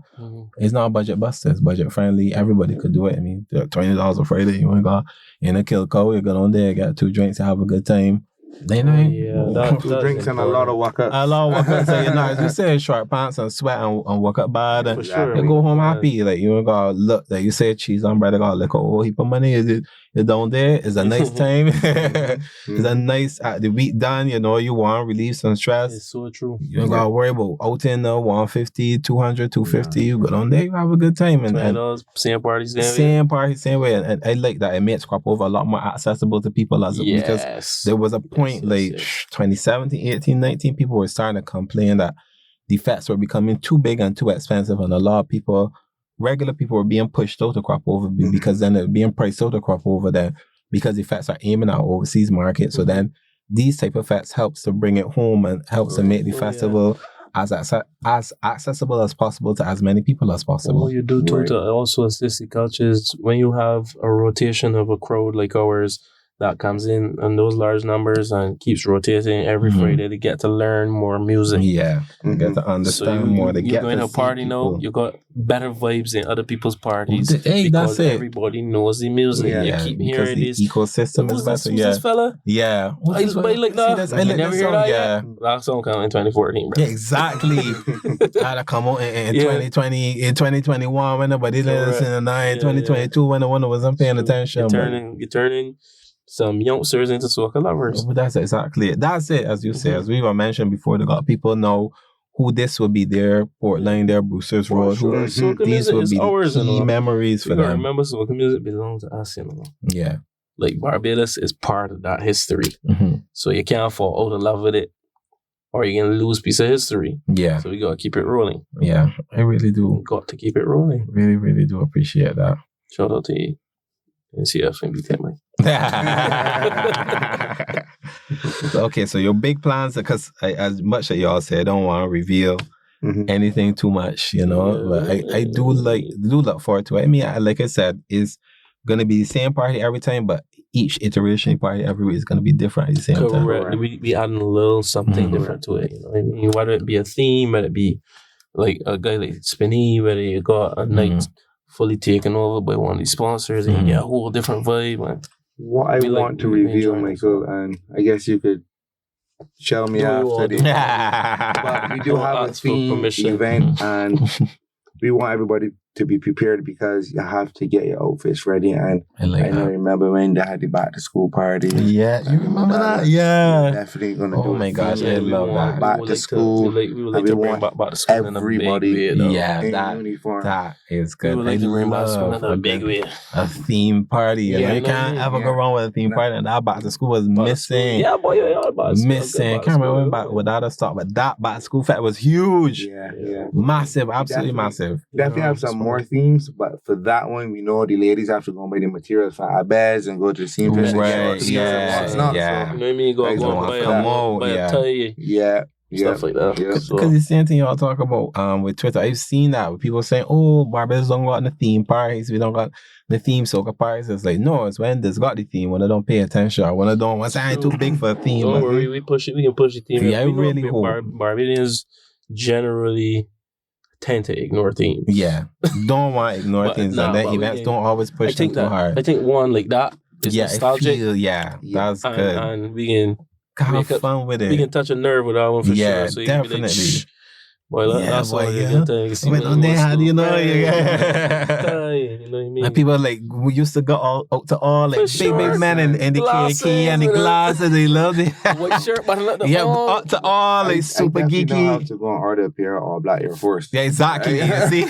it's not budget buster, it's budget friendly. Everybody could do it. I mean, $20 a Friday, you want to go in a kill co, you go on there, get 2 drinks and have a good time. They know. 2 drinks and a lot of walk-ups. A lot of walk-ups. So, as you say, short pants and sweat and walk up bad. And you go home happy. Like, you go look, like you say, cheese on bread, go look, heap of money. Is it down there? It's a nice time. It's a nice, the week done, you want to relieve some stress. It's so true. You don't got to worry about outing 150, 200, 250. You go down there, you have a good time. And same parties there. Same party, same way. And I like that. It makes crop over a lot more accessible to people because there was a point 2017, 18, 19, people were starting to complain that the fets were becoming too big and too expensive, and a lot of people, regular people, were being pushed out to crop over because then they're being priced out to crop over then because the fets are aiming at overseas market. So then these type of fets helps to bring it home and helps to make the festival as accessible as possible to as many people as possible. What you do too to also assist the cultures, when you have a rotation of a crowd like ours that comes in those large numbers and keeps rotating every Friday, they get to learn more music. Yeah, get to understand more. They you get go in to a party now, you got better vibes in other people's parties. That's it. Everybody knows the music. You keep hearing this. Ecosystem is better. Who's this fella? Yeah. I like that. I never heard that yet. That song came in 2014, bro. Yeah, exactly. That'll come out in 2020, in 2021 when nobody listening to 2022 when no one wasn't paying attention. You're turning some youngsters into soca lovers. But that's exactly it. That's it, as you say, as we were mentioned before, they got people now who this will be their Portland, their Brewster's Road. Sure. Soca These music will is be ours, the key memories for You gotta them. remember, soca music belongs to us, you know. Yeah. Like Barbados is part of that history. Mm-hmm. So you can't fall out of love with it, or you're gonna lose piece of history. Yeah. So we gotta keep it rolling. Yeah. I really do. We got to keep it rolling. Really, really do appreciate that. Shout out to you. NCF and BTMI. Okay, so your big plans, because as much as y'all say, I don't want to reveal anything too much, you know. But I do look forward to it. I mean, like I said, it's gonna be the same party every time, but each iteration party every week is gonna be different at the same time. Correct. We adding a little something different to it. You know what I mean? Whether it be a theme, whether it be like a guy like Spinny, whether you got a night fully taken over by one of these sponsors, and you get a whole different vibe. Man. What I want to reveal, Michael, and I guess you could show me after this. But we do have a theme event, and we want everybody to be prepared because you have to get your outfits ready. And I remember when they had the back to school party. Yeah, you remember that? Yeah. We're definitely gonna do. Oh my gosh, I love that. Back to school. We would like to bring back to school everybody in a big way. Yeah, in uniform. that is good. We would like to bring back to school in a big way. A theme party. You can't ever go wrong with a theme party. And that back to school was missing. Yeah, boy, missing. Can't remember without a stop, but that back to school fact was huge. Yeah. Massive, absolutely massive. Definitely have some more themes, but for that one, we know the ladies have to go and buy the materials for our beds and go to the seamstress. Right, yeah. You know what I mean? Go buy a tie. Yeah. Stuff like that. Because the same thing y'all talk about with Twitter. I've seen that with people saying, oh, Barbados don't got the theme parties. We don't got the theme soca parties. It's like, no, it's when there's got the theme, when I don't pay attention, or when I don't want something too big for a theme. Don't worry, we push it. We can push the theme. Yeah, I really hope. Barbadians generally tend to ignore themes. Yeah. Don't want to ignore things. And then events don't always push them too hard. I think one like that is nostalgic. That's good. And we can have fun with it. We can touch a nerve with that one for sure. So definitely. Like, shh. Boy, that's all yeah. good thing. When on there, how do you know? You know what I mean? And people like, we used to go out to all like big men and the key and the glasses. They loved it. White shirt, but up to all like super geeky. I have to go and order a pair of all black Air Force. Yeah, exactly. You see,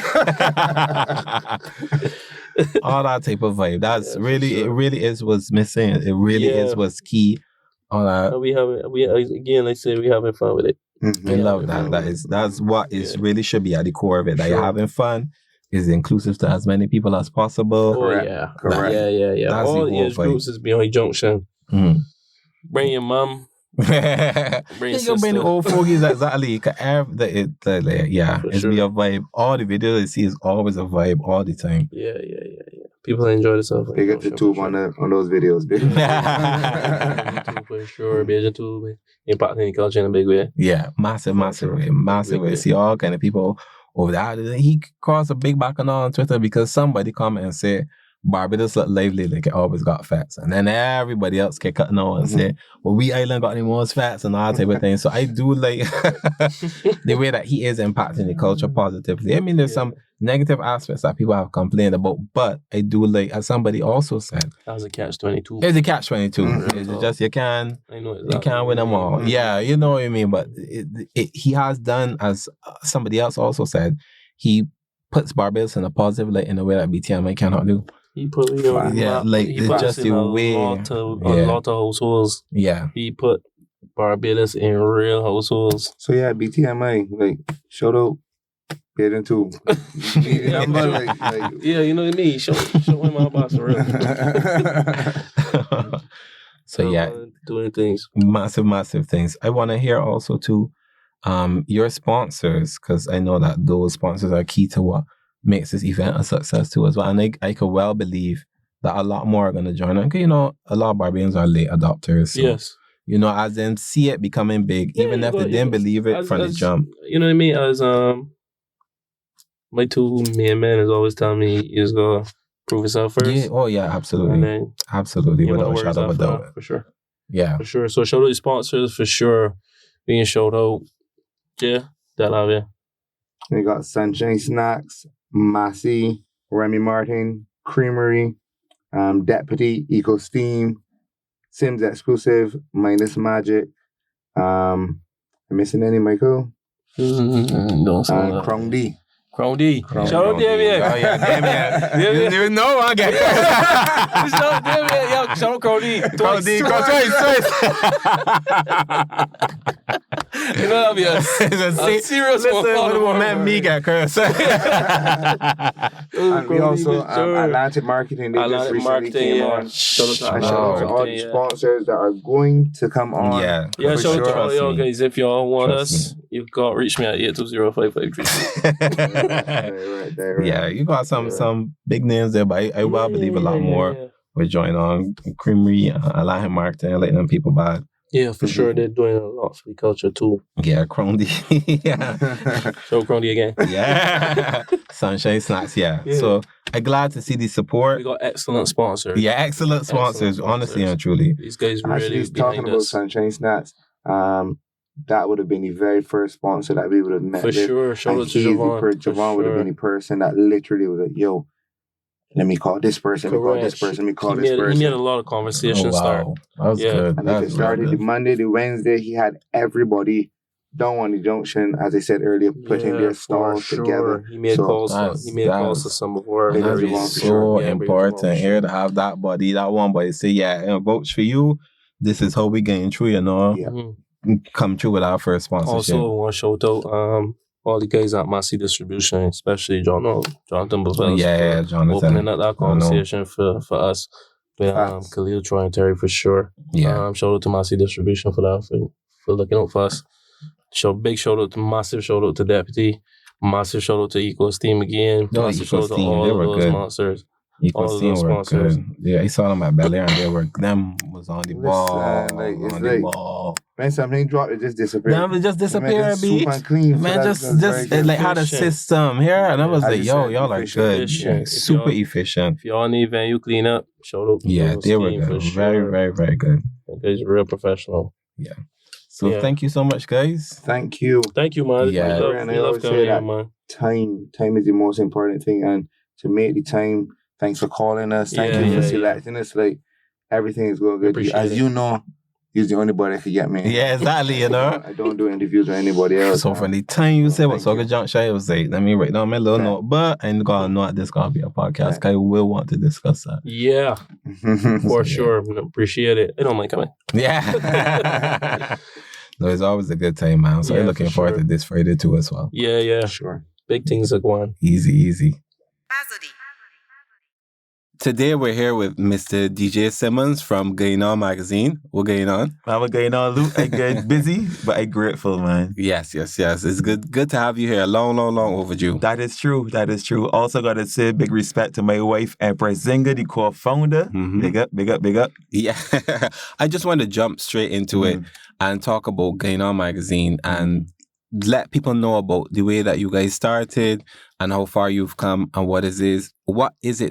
all that type of vibe. That's really, it really is what's missing. It really is what's key. All that. We again, like I say, we having fun with it. I love that. That's what is really should be at the core of it. That you're having fun, is inclusive to as many people as possible. Correct. Yeah. That's all the age groups is Soca Junction. Bring your mom. Bring your sister. Bring the old fogies exactly. It's be a vibe. All the videos I see is always a vibe all the time. Yeah. People enjoy themselves. They get the tube on those videos, baby. For sure, be too impacting the culture in a big way. Yeah, massive way. See all kind of people over there. He caused a big back and all on Twitter because somebody comment and said Barbados look lively like it always got fats, and then everybody else kept cutting on and say, well, we island got the most fats and all that type of thing. So I do like the way that he is impacting the culture positively. I mean, there's some negative aspects that people have complained about, but I do like, as somebody also said, that was a catch-22. It's a catch-22. It's just you can't win them all. Yeah, you know what I mean. But he has done, as somebody else also said, he puts Barbados in a positive light in a way that BTMI cannot do. He put, it's just the way. A lot of households. Yeah, he put Barbados in real households. So yeah, BTMI, like, shout out. Get into yeah, you know what I mean. Show him our boss for real. So yeah, doing things, massive things. I want to hear also too, your sponsors, because I know that those sponsors are key to what makes this event a success too as well. And I could well believe that a lot more are going to join in. Because, you know, a lot of Barbadians are late adopters. So, yes. You know, as in see it becoming big, even if they didn't believe it from the jump. You know what I mean? As my two main men is always telling me you just gotta prove yourself first. Yeah. Oh yeah, absolutely. Absolutely. Without a shadow of a doubt. For sure. Yeah. For sure. So shout out to sponsors for sure. Being shout out. Yeah, that love you. We got Sunshine Snacks, Massey, Remy Martin, Creamery, Deputy, Eco Steam, Simmz Exclusive, Minus Magic. I'm missing any, Michael? Don't sound And Krong D. Crown D. Shout out Damien. Oh, yeah, Damien. You didn't even know I get Shout out Damien. Yo, shout out Crown D. Crown D. You know that'll be a serious one. Let me get cursed. And we also Atlantic Marketing. They just recently came on. Shout out And shout out to all the sponsors that are going to come on. Yeah, shout out to all y'all me. guys. If y'all want Trust us, you got reach me at 820-5533. Right. Yeah, you got some big names there, but I will believe a lot more with Gine On Creamery, Atlantic Marketing, letting them people buy. Yeah, for sure. They're doing a lot for the culture too. Yeah, Crondy. Yeah. Show Crondy again. Yeah. Sunshine Snacks, yeah. So I'm glad to see the support. We got excellent sponsors. Yeah, excellent sponsors, honestly and truly. These guys really Actually, behind talking about us. Sunshine Snacks, that would have been the very first sponsor that we would have met For with. sure. Shout And out to he's Javon. Javon would have been the person that literally was like, yo, let me call this person, let me call this person, let me call this person. He made a lot of conversation start. That was good. And That if it was started really the Monday, the Wednesday, he had everybody down on the junction, as I said earlier, putting their stalls together. He made calls. He made calls to some of our good. Very That's for so sure. important here to have that one body say, yeah, votes for you. This is how we getting through, you know. Yeah. Come true with our first sponsorship. Also, want to shout out all the guys at Massey Distribution, especially Jonathan Bavell. Yeah, Jonathan. Opening up that conversation for us with Khalil, Troy, and Terry for sure. Yeah. Shout out to Massey Distribution for that, for looking out for us. Big shout out to massive shout out to Deputy. Massive shout out to Eco-Steam again. Massive shout out to all of those sponsors. Eco-Steam were good. Yeah, I saw them at Bel Air and them was on the ball. When something dropped, it just disappeared. Them it just disappeared, B. Super clean. Man, just it like had a system here, and I was like, yo, y'all are good. Yeah, super efficient. If y'all need venue clean up, shout out. Yeah, they were good. Very, very, very good. That guy's real professional. Yeah. So thank you so much, guys. Thank you. Thank you, man. Yeah. And I always say that time is the most important thing, and to make the time. Thanks for calling us. Thank you for selecting us. Like everything is going good. As you know, he's the only boy that can get me. Yeah, exactly. You know, I don't do interviews with anybody else. So from the time you said what Soca Junction, I was like, let me write down my little note. But I ain't gonna know this gonna be a podcast. I will want to discuss that. Yeah, for sure. Appreciate it. I don't mind coming. Yeah. No, it's always a good time, man. So I'm looking forward to this Friday too as well. Yeah. Sure. Big things are going. Easy. Today we're here with Mr. DJ Simmons from Gine On Magazine. What's going on? I'm going on, Luke. I get busy, but I'm grateful, man. Yes. It's good to have you here. Long overdue. That is true. Also got to say big respect to my wife, Empress Zinga, the co-founder. Mm-hmm. Big up. Yeah. I just want to jump straight into it and talk about Gine On Magazine and let people know about the way that you guys started and how far you've come and what is it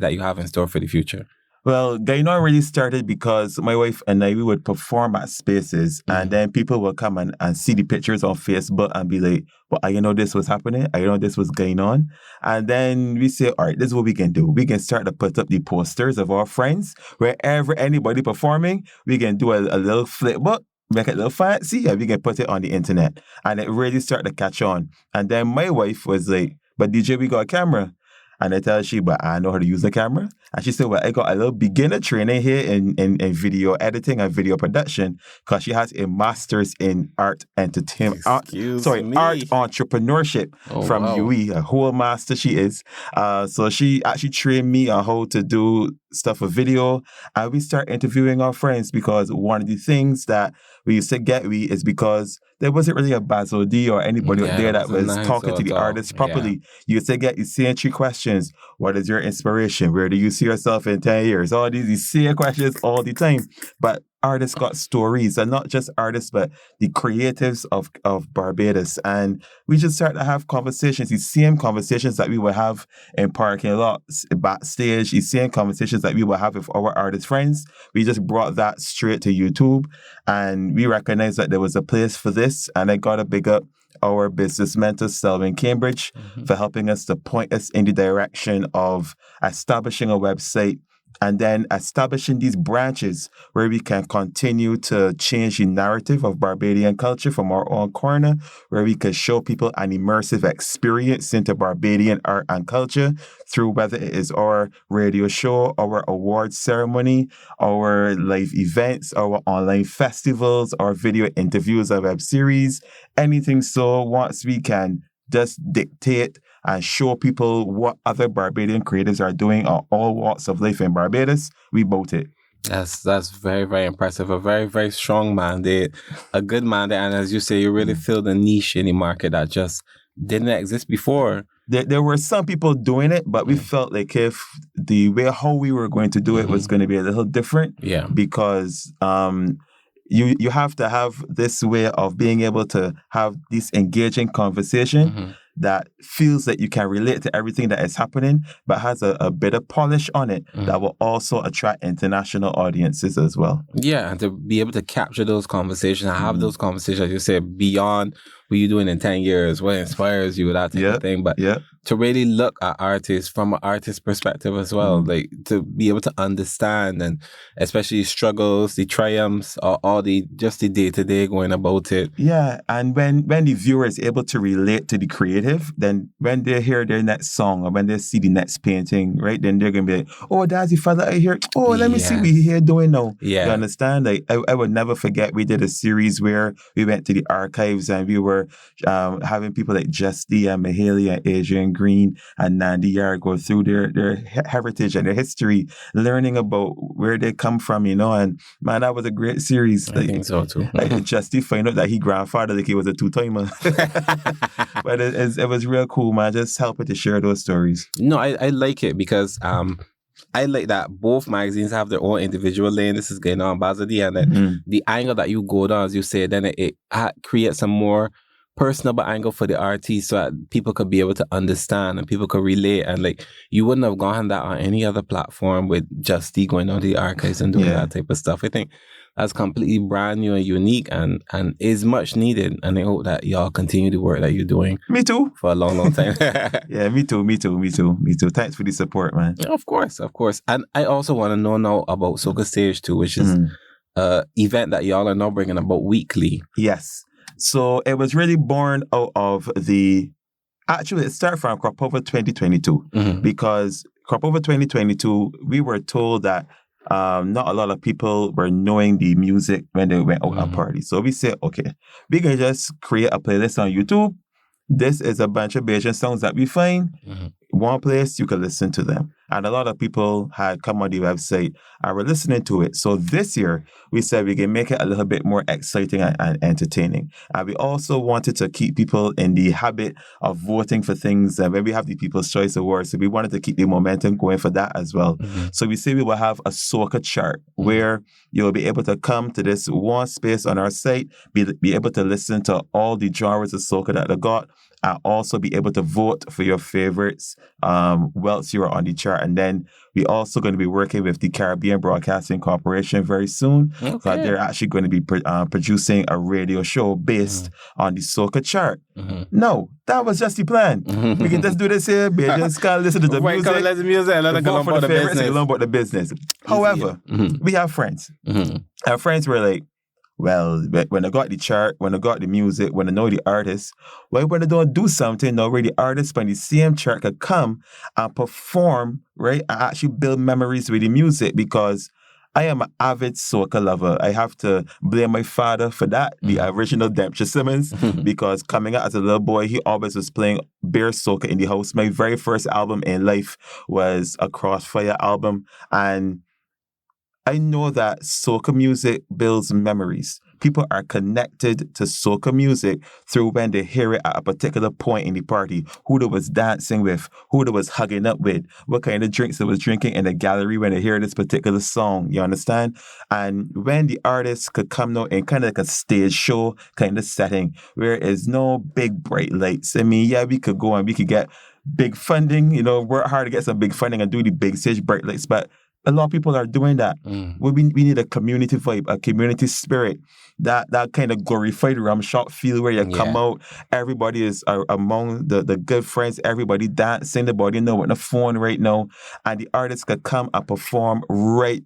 that you have in store for the future? Well, Gine On really started because my wife and I, we would perform at spaces and then people would come and see the pictures on Facebook and be like, well, I know this was happening. I know this was going on. And then we say, all right, this is what we can do. We can start to put up the posters of our friends. Wherever anybody performing, we can do a little flip book. Make it a little fancy, and we can put it on the internet. And it really started to catch on. And then my wife was like, but DJ, we got a camera. And I tell she, but I know how to use the camera. And she said, well, I got a little beginner training here in video editing and video production because she has a master's in art entertainment. Art entrepreneurship from UE, a whole master she is. So she actually trained me on how to do stuff with video. And we start interviewing our friends because one of the things that we used to get is because there wasn't really a Basil D or anybody up there that was talking to the artists properly. Yeah. You used to get the same 3 questions. What is your inspiration? Where do you see yourself in 10 years? All these same questions all the time. But artists got stories, and not just artists, but the creatives of Barbados. And we just started to have conversations, the same conversations that we would have in parking lots, backstage, the same conversations that we would have with our artist friends. We just brought that straight to YouTube, and we recognized that there was a place for this, and I got to big up our business mentor, Selwyn Cambridge, for helping us to point us in the direction of establishing a website, and then establishing these branches where we can continue to change the narrative of Barbadian culture from our own corner, where we can show people an immersive experience into Barbadian art and culture through whether it is our radio show, our awards ceremony, our live events, our online festivals, our video interviews, our web series, anything. So once we can just dictate and show people what other Barbadian creatives are doing on all walks of life in Barbados, we boat it. That's very, very impressive. A very, very strong mandate, a good mandate. And as you say, you really filled a niche in the market that just didn't exist before. There were some people doing it, but we felt like if the way how we were going to do it was going to be a little different. Yeah. Because you have to have this way of being able to have this engaging conversation that feels that you can relate to everything that is happening, but has a bit of polish on it that will also attract international audiences as well. Yeah, and to be able to capture those conversations and have those conversations, as you said, beyond what you're doing in 10 years, what inspires you, that type of thing. But to really look at artists from an artist perspective as well, like to be able to understand, and especially struggles, the triumphs, or all the just the day-to-day going about it. Yeah, and when the viewer is able to relate to the creative, then when they hear their next song or when they see the next painting, right, then they're going to be like, oh, that's the father I hear. Oh, let me see what he here doing now. Yeah. You understand? Like, I would never forget, we did a series where we went to the archives and we were having people like Justy and Mahaley and Adrian Green and Nandi Yar go through their heritage and their history, learning about where they come from, you know, and man, that was a great series. I think so too. Like Justy find out that he grandfather, like he was a two-timer. But it was real cool, man. Just helping to share those stories. No, I like it because I like that both magazines have their own individual lane. This is Gine On Magazine, and then the angle that you go down, as you say, then it creates a more personable angle for the artist so that people could be able to understand and people could relate. And like, you wouldn't have gone that on any other platform with Justy going on to the archives and doing that type of stuff. I think that's completely brand new and unique and is much needed. And I hope that y'all continue the work that you're doing. Me too. For a long, long time. Yeah, me too. Thanks for the support, man. Of course. And I also want to know now about Soca Stage too, which is an event that y'all are now bringing about weekly. Yes. So it was really born out of actually it started from Crop Over 2022 because Crop Over 2022, we were told that not a lot of people were knowing the music when they went out and party. So we said, okay, we can just create a playlist on YouTube. This is a bunch of Bajan songs that we find. One place, you can listen to them. And a lot of people had come on the website and were listening to it. So this year, we said we can make it a little bit more exciting and entertaining. And we also wanted to keep people in the habit of voting for things when we have the People's Choice Awards. So we wanted to keep the momentum going for that as well. So we say we will have a Soca Chart where you'll be able to come to this one space on our site, be able to listen to all the genres of soca that they got, and also be able to vote for your favorites whilst you are on the chart. And then we're also going to be working with the Caribbean Broadcasting Corporation very soon. So they're actually going to be producing a radio show based on the Soca Chart. No, that was just the plan. We can just do this here. We just can't listen to the music. Come listen to music and let them go about the business. Learn about the business. However, we have friends. Our friends were like, well, when I got the chart, when I got the music, when I know the artists, well, when I don't do something, now where the artists from the same chart could come and perform, right, and actually build memories with the music, because I am an avid soca lover. I have to blame my father for that, the original Dempster Simmons, because coming up as a little boy, he always was playing beer soca in the house. My very first album in life was a Crossfire album, and I know that soca music builds memories. People are connected to soca music through when they hear it at a particular point in the party, who they was dancing with, who they was hugging up with, what kind of drinks they was drinking in the gallery when they hear this particular song, you understand? And when the artists could come now in kind of like a stage show kind of setting where there's no big bright lights. I mean, yeah, we could go and we could get big funding, you know, work hard to get some big funding and do the big stage bright lights, but a lot of people are doing that. We need a community vibe, a community spirit, that kind of glorified rum shop feel where you come out, everybody is among the good friends, everybody dancing, the body know with the phone right now, and the artists could come and perform right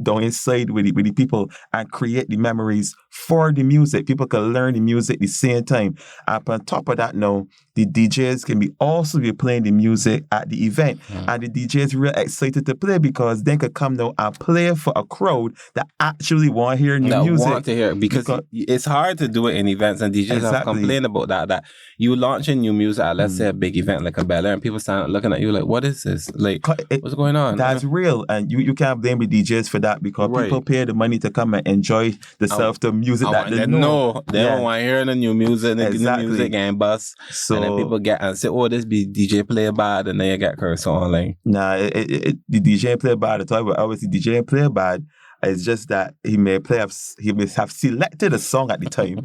down inside with the people and create the memories for the music. People can learn the music at the same time. And on top of that now, the DJs can also be playing the music at the event. And the DJs real excited to play because they could come now and play for a crowd that actually want to hear new music. Want to hear because it's hard to do it in events, and DJs have complained about that you launching new music at, let's say, a big event like a Bel Air, and people stand looking at you like, what is this? Like, what's going on? That's real. And you can't blame the DJs for that because people pay the money to come and enjoy the music that they know. They don't want to hear the new music, the new music and bus. So, and then people get and say, oh, this be DJ play bad, and then you get cursed on like. Nah, the DJ play bad. It's obviously DJ play bad. It's just that he may have selected a song at the time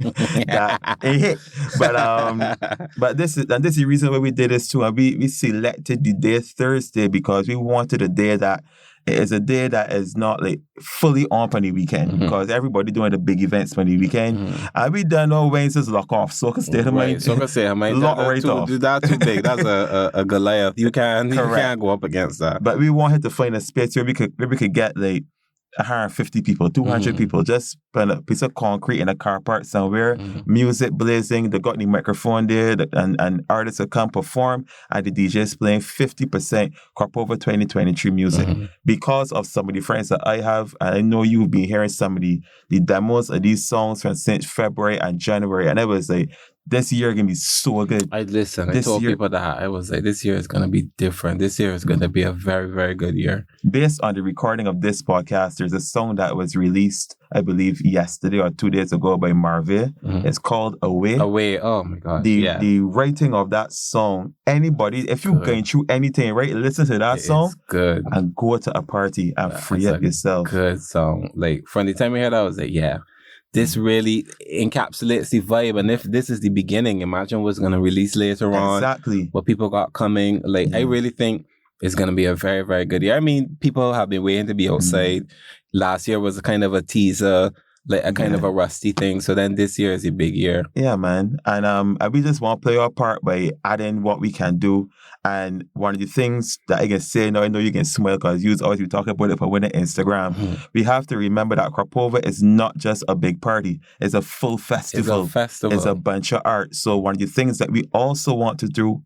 that it hit. But this is the reason why we did this too. And we selected the day Thursday because we wanted a day that is a day that is not like fully on the weekend because everybody doing the big events on the weekend. And we done all Wednesdays lock off. Soca Stage, Soca Stage, lock right off. That's too big. That's a Goliath. You can't go up against that. But we wanted to find a space where we could get like 150 people, 200 people, just put a piece of concrete in a car park somewhere, music blazing, they got the microphone there, and artists will come perform, and the DJs playing 50% Crop Over 2023 music. Because of some of the friends that I have, and I know you've been hearing some of the demos of these songs from since February and January, and it was like, this year going to be so good. I told people that I was like, this year is going to be different. This year is going to be a very, very good year. Based on the recording of this podcast, there's a song that was released, I believe, yesterday or 2 days ago by Marvin. It's called Away. Away. Oh my God. The writing of that song, anybody, if you're going through anything, right, listen to that song. Good. And go to a party and free up yourself. Good song. Like, from the time we heard that, I was like, yeah. This really encapsulates the vibe, and if this is the beginning, imagine what's going to release later on. Exactly. What people got coming. Like, I really think it's going to be a very, very good year. I mean, people have been waiting to be outside. Last year was a kind of a teaser, like a kind of a rusty thing. So then this year is a big year. Yeah, man. And we just want to play our part by adding what we can do. And one of the things that I can say now, I know you can smile because you always be talking about it for winning Instagram. We have to remember that Crop Over is not just a big party. It's a full festival. It's a bunch of art. So one of the things that we also want to do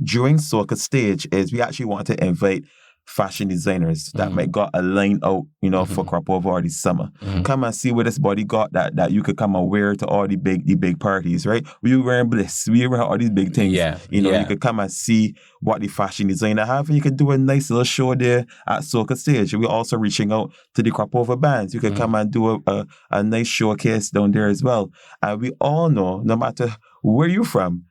during Soca Stage is we actually want to invite fashion designers that might got a line out, for Crop Over or the summer. Come and see what this body got that you could come and wear to all the big parties, right? We were wearing Bliss, we were wearing all these big things. You could come and see what the fashion designer have, and you could do a nice little show there at Soca Stage. We're also reaching out to the Crop Over bands. You could come and do a nice showcase down there as well. And we all know, no matter where you're from,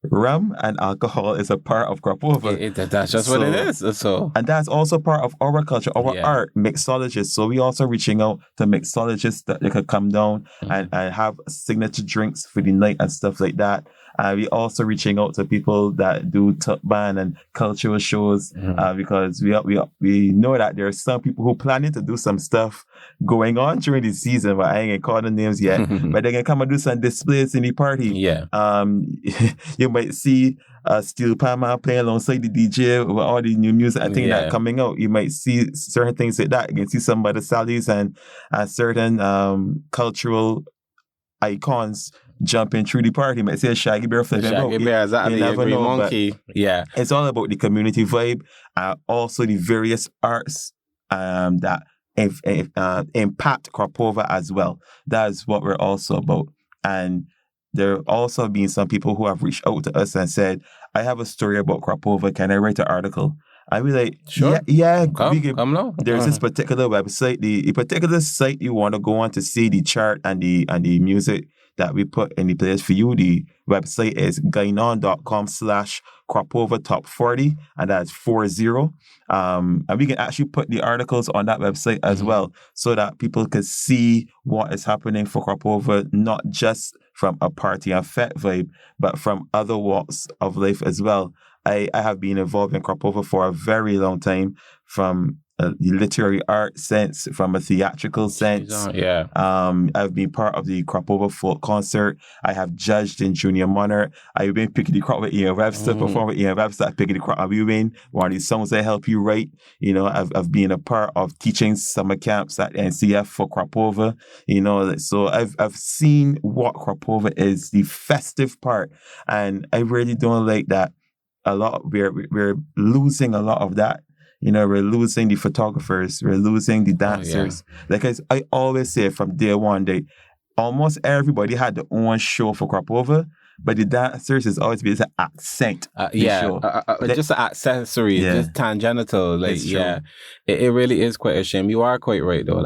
rum and alcohol is a part of Crop Over. That's just what it is. And that's also part of our culture, our art, mixologists. So we also reaching out to mixologists that they could come down and have signature drinks for the night and stuff like that. And we also reaching out to people that do tuck band and cultural shows because we know that there are some people who planning to do some stuff going on during the season, but I ain't gonna call the names yet. But they can come and do some displays in the party. You might see Steel Palmer playing alongside the DJ with all the new music and things that coming out. You might see certain things like that. You can see some of the Sallies and certain cultural icons jumping through the party. You might see a Shaggy Bear flipping out. Shaggy Bear, exactly. You never know, monkey. It's all about the community vibe and also the various arts that impact Crop Over as well. That is what we're also about. And there have also been some people who have reached out to us and said, I have a story about Crop Over. Can I write an article? I'd be like, sure. Come now. There's this particular website, the particular site you want to go on to see the chart and the music that we put in the place for you. The website is gineon.com/cropover top 40, and that's 40. And we can actually put the articles on that website as well, so that people can see what is happening for Crop Over, not just from a party and fete vibe, but from other walks of life as well. I have been involved in Crop Over for a very long time, from the literary art sense, from a theatrical sense. Yeah. I've been part of the Crop Over Folk Concert. I have judged in Junior Monarch. I've been picking the crop with Ian Webster, performed with Ian Webster at Picking the Crop. I've been one of these songs that help you write. You know, I've been a part of teaching summer camps at NCF for Crop Over. You know, so I've seen what Crop Over is, the festive part, and I really don't like that. We're losing a lot of that. You know, we're losing the photographers, we're losing the dancers. Like I always say from day one, almost everybody had their own show for Crop Over, but the dancers is always been an accent. Just an accessory, just tangential. Like, it really is quite a shame. You are quite right though.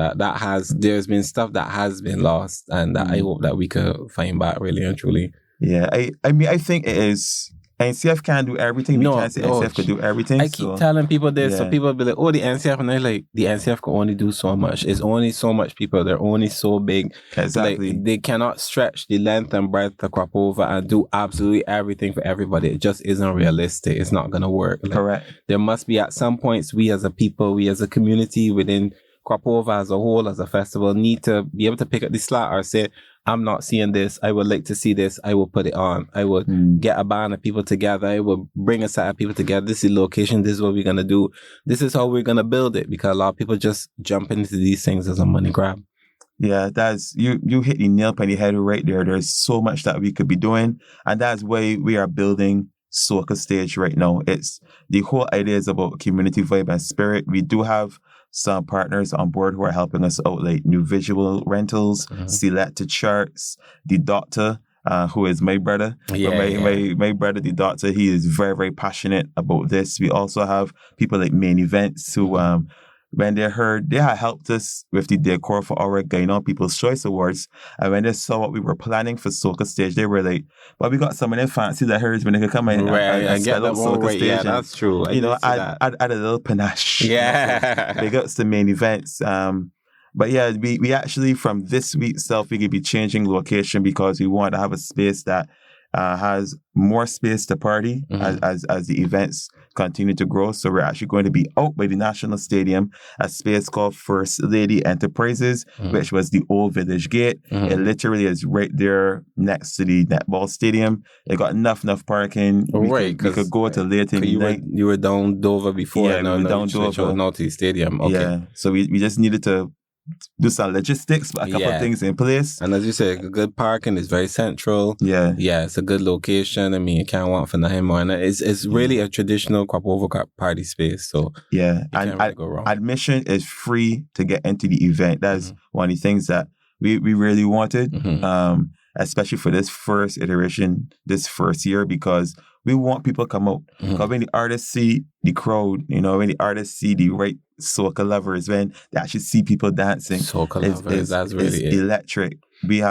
There's been stuff that has been lost, and that I hope that we could find back really and truly. Yeah, I mean, I think it is. NCF can't do everything. We can't say NCF could do everything. I keep telling people this, so people be like, "Oh, the NCF," and they're like, "The NCF can only do so much. It's only so much people. They're only so big. Exactly. Like, they cannot stretch the length and breadth of Crop Over and do absolutely everything for everybody. It just isn't realistic. It's not gonna work. Like, correct. There must be at some points we as a people, we as a community within Crop Over as a whole, as a festival, need to be able to pick up the slack or say, I'm not seeing this. I would like to see this. I will put it on. I would get a band of people together. I will bring a set of people together. This is the location. This is what we're going to do. This is how we're going to build it, because a lot of people just jump into these things as a money grab. Yeah, that's you hit the nail on the head right there. There's so much that we could be doing, and that's why we are building Soca Stage right now. It's the whole idea is about community vibe and spirit. We do have some partners on board who are helping us out, like New Visual Rentals, Selected Charts, The Doctor, who is my brother. My brother, The Doctor, he is very, very passionate about this. We also have people like Main Events who, when they heard, they had helped us with the decor for our Gine On People's Choice Awards. And when they saw what we were planning for Soca Stage, they were like, well, we got some of them fancy that heard when they could come in and get that Soca Stage. Yeah, that's true. Add a little panache. Yeah. Big ups to Main Events. But yeah, we actually, from this week itself, we could be changing location because we want to have a space that has more space to party as the events continue to grow. So we're actually going to be out by the National Stadium, a space called First Lady Enterprises, which was the old Village Gate. It literally is right there next to the netball stadium. It got enough parking. We could go to late in the night. You were down Dover before. Yeah, we were down Dover. Now to the stadium. Okay. Yeah, so we just needed to do some logistics, but a couple of things in place. And as you said, good parking is very central. Yeah, it's a good location. I mean, you can't want for nothing more. And it's really a traditional Crop Over party space. So and really go wrong. Admission is free to get into the event. That's one of the things that we really wanted, especially for this first iteration, this first year, because we want people to come out. Because when the artists see the crowd, when the artists see the right soca lovers, when they actually see people dancing, soca lovers, that's really it's electric. We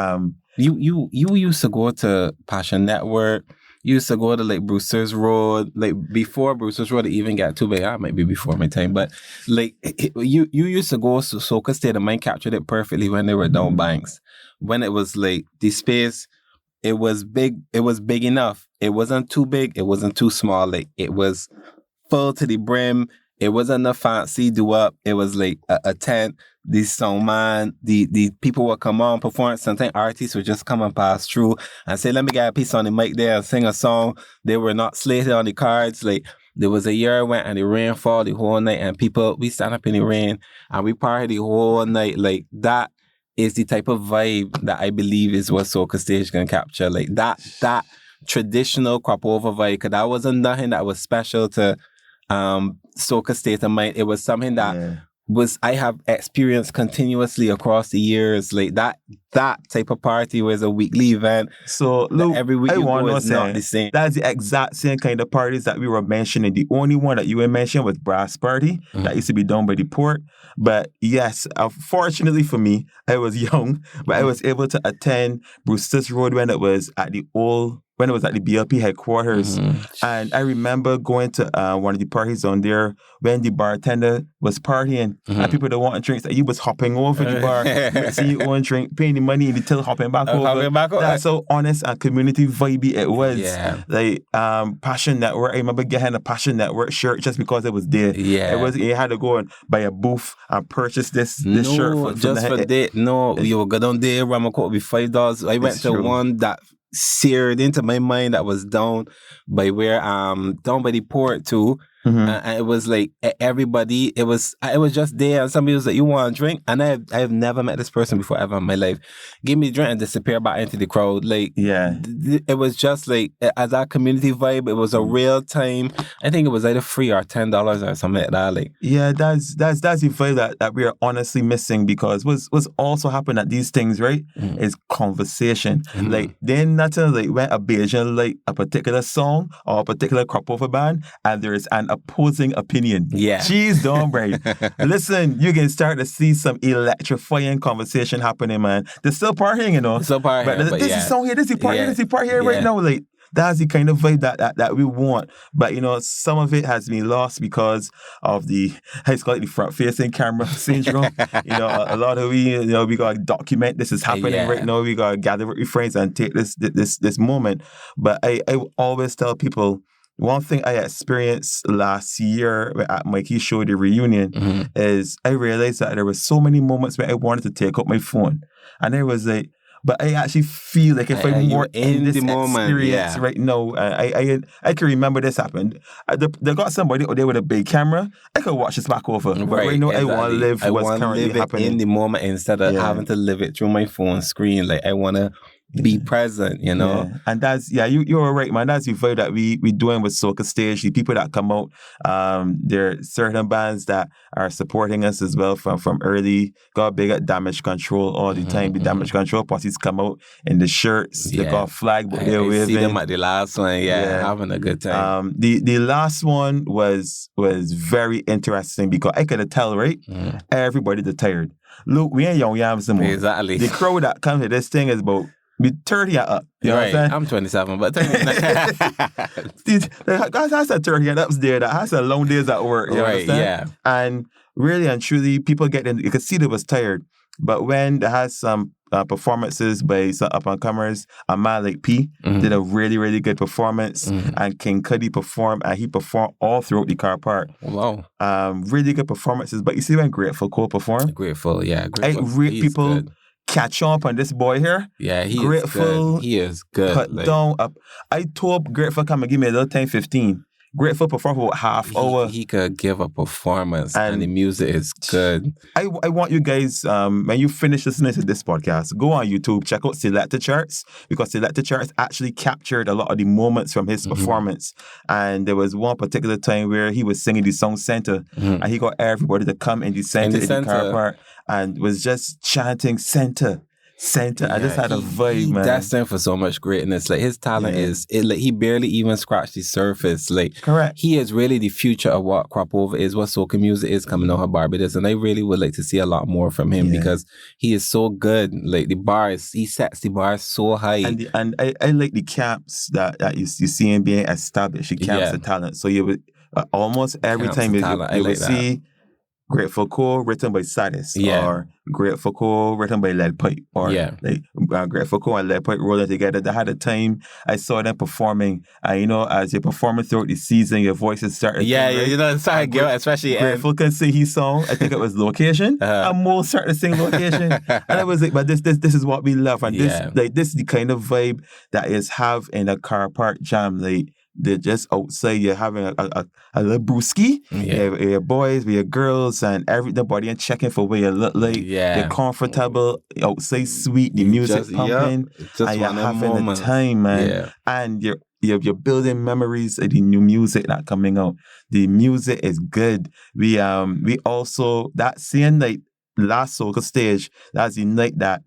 you used to go to Passion Network. You used to go to like Brewster's Road, like before Brewster's Road even got too big. I might be before my time, but like you used to go to Soca State of Mind, captured it perfectly when they were down banks. When it was like the space, it was big. It was big enough. It wasn't too big. It wasn't too small. Like it was full to the brim. It wasn't a fancy do up. It was like a tent. The songman, the people would come on, perform. Sometimes artists would just come and pass through and say, let me get a piece on the mic there and sing a song. They were not slated on the cards. Like there was a year I went and the rain fall the whole night and we stand up in the rain and we party the whole night. Like that is the type of vibe that I believe is what Soca Stage can capture. Like that traditional Crop Over vibe, because that wasn't nothing that was special to Soca State of Mind. It was something that I have experienced continuously across the years. Like that type of party was a weekly event. So look, every week you go is not the same. That's the exact same kind of parties that we were mentioning. The only one that you were mentioning was Brass Party that used to be done by the port. But yes, unfortunately for me, I was young, but I was able to attend Brewster's Road when it was at the old when it was at the BLP headquarters. And I remember going to one of the parties on there when the bartender was partying and people that wanted drinks, he was hopping over the bar, mixing your own drink, paying the money and till hopping back over. That's so honest and community vibey it was. Yeah. Like Passion Network, I remember getting a Passion Network shirt just because it was there. Yeah. You had to go and buy a booth and purchase this shirt. For that. No, you were good on there. Ramacote would be $5. I went to one that seared into my mind that was down by where down by the port too. And it was like everybody, it was just there, and somebody was like, "You want a drink?" And I've never met this person before ever in my life. Give me a drink and disappear back into the crowd. Like, it was just like as that community vibe. It was a real time. I think it was either $3 or $10 or something like that. Like, that's the vibe that we are honestly missing, because what's also happened at these things, right? Is conversation. Like, then nothing like when a Bajan like a particular song or a particular crop over band, and there is an opposing opinion. Jeez, don't break. Listen, you can start to see some electrifying conversation happening, man. They're still partying, you know. But this is song here, this is part here, this is part here right now. Like, that's the kind of vibe that we want. But, you know, some of it has been lost because of the front-facing camera syndrome. You know, a lot of we got to document this is happening right now. We got to gather with your friends and take this moment. But I always tell people, one thing I experienced last year at Mikey's show, the reunion, is I realized that there were so many moments where I wanted to take up my phone. And I was like, but I actually feel like if I'm more in this experience right now, I can remember this happened. They got somebody out there with a big camera. I could watch this back over. But right now, I want to live what's currently happening in the moment instead of having to live it through my phone screen. Like, I want to be present, you know. And that's you're right, man. That's the vibe that we doing with Soca Stage. The people that come out, there are certain bands that are supporting us as well from early. Got big at Damage Control all the time. The Damage Control parties come out in the shirts. They got flag, but they're waving. See them at the last one, having a good time. The last one was very interesting because I could tell, right? Everybody is tired. Look, we ain't young yams anymore. Exactly. The crowd that comes to this thing is about 30 and up. You know what I'm saying? I'm 27, but 30. That's a 30 and up's there that has a long days at work. You understand? And really and truly, people you could see they was tired. But when they had some performances by some up-and-comers, a man like P did a really, really good performance, and King Cudi performed, and he performed all throughout the car park. Wow. Really good performances. But you see when Grateful Cole performed? Grateful. People catch up on this boy here. Yeah, he Grateful, is good. He is good. Cut down up. I told Grateful come and give me a little 10-15. Grateful perform for about half hour. He could give a performance, and the music is good. I want you guys, when you finish listening to this podcast, go on YouTube, check out Selector Charts, because Selector Charts actually captured a lot of the moments from his performance. And there was one particular time where he was singing the song Center, and he got everybody to come in the center in the car park and was just chanting Center. I just had a vibe, man. That's destined for so much greatness. Like, his talent is, like, he barely even scratched the surface. Like, correct. He is really the future of what crop over is, what soca music is coming out of Barbados. And I really would like to see a lot more from him because he is so good. Like, he sets the bar so high. And I like the camps that you see him being established. He camps the talent. So you would almost every time you would see Grateful Cole written by Sadis, or Grateful Cole written by Lead Pipe, or Grateful Cole and Lead Pipe rolling together. They had a time I saw them performing, and you know, as you're performing throughout the season, your voices start. You know, it's starting to especially Grateful can sing his song. I think it was Location, and Mo started to sing Location, and I was like, but this is what we love, and this is the kind of vibe that is have in a car park jam, like. They're just outside, you're having a little brewski. Your boys, with your girls, and everybody and checking for where you look like. You're comfortable, outside sweet, the music pumping, and you're having a time, man. And you're building memories of the new music that coming out. The music is good. We also, that same night, last Soca Stage, that's the night that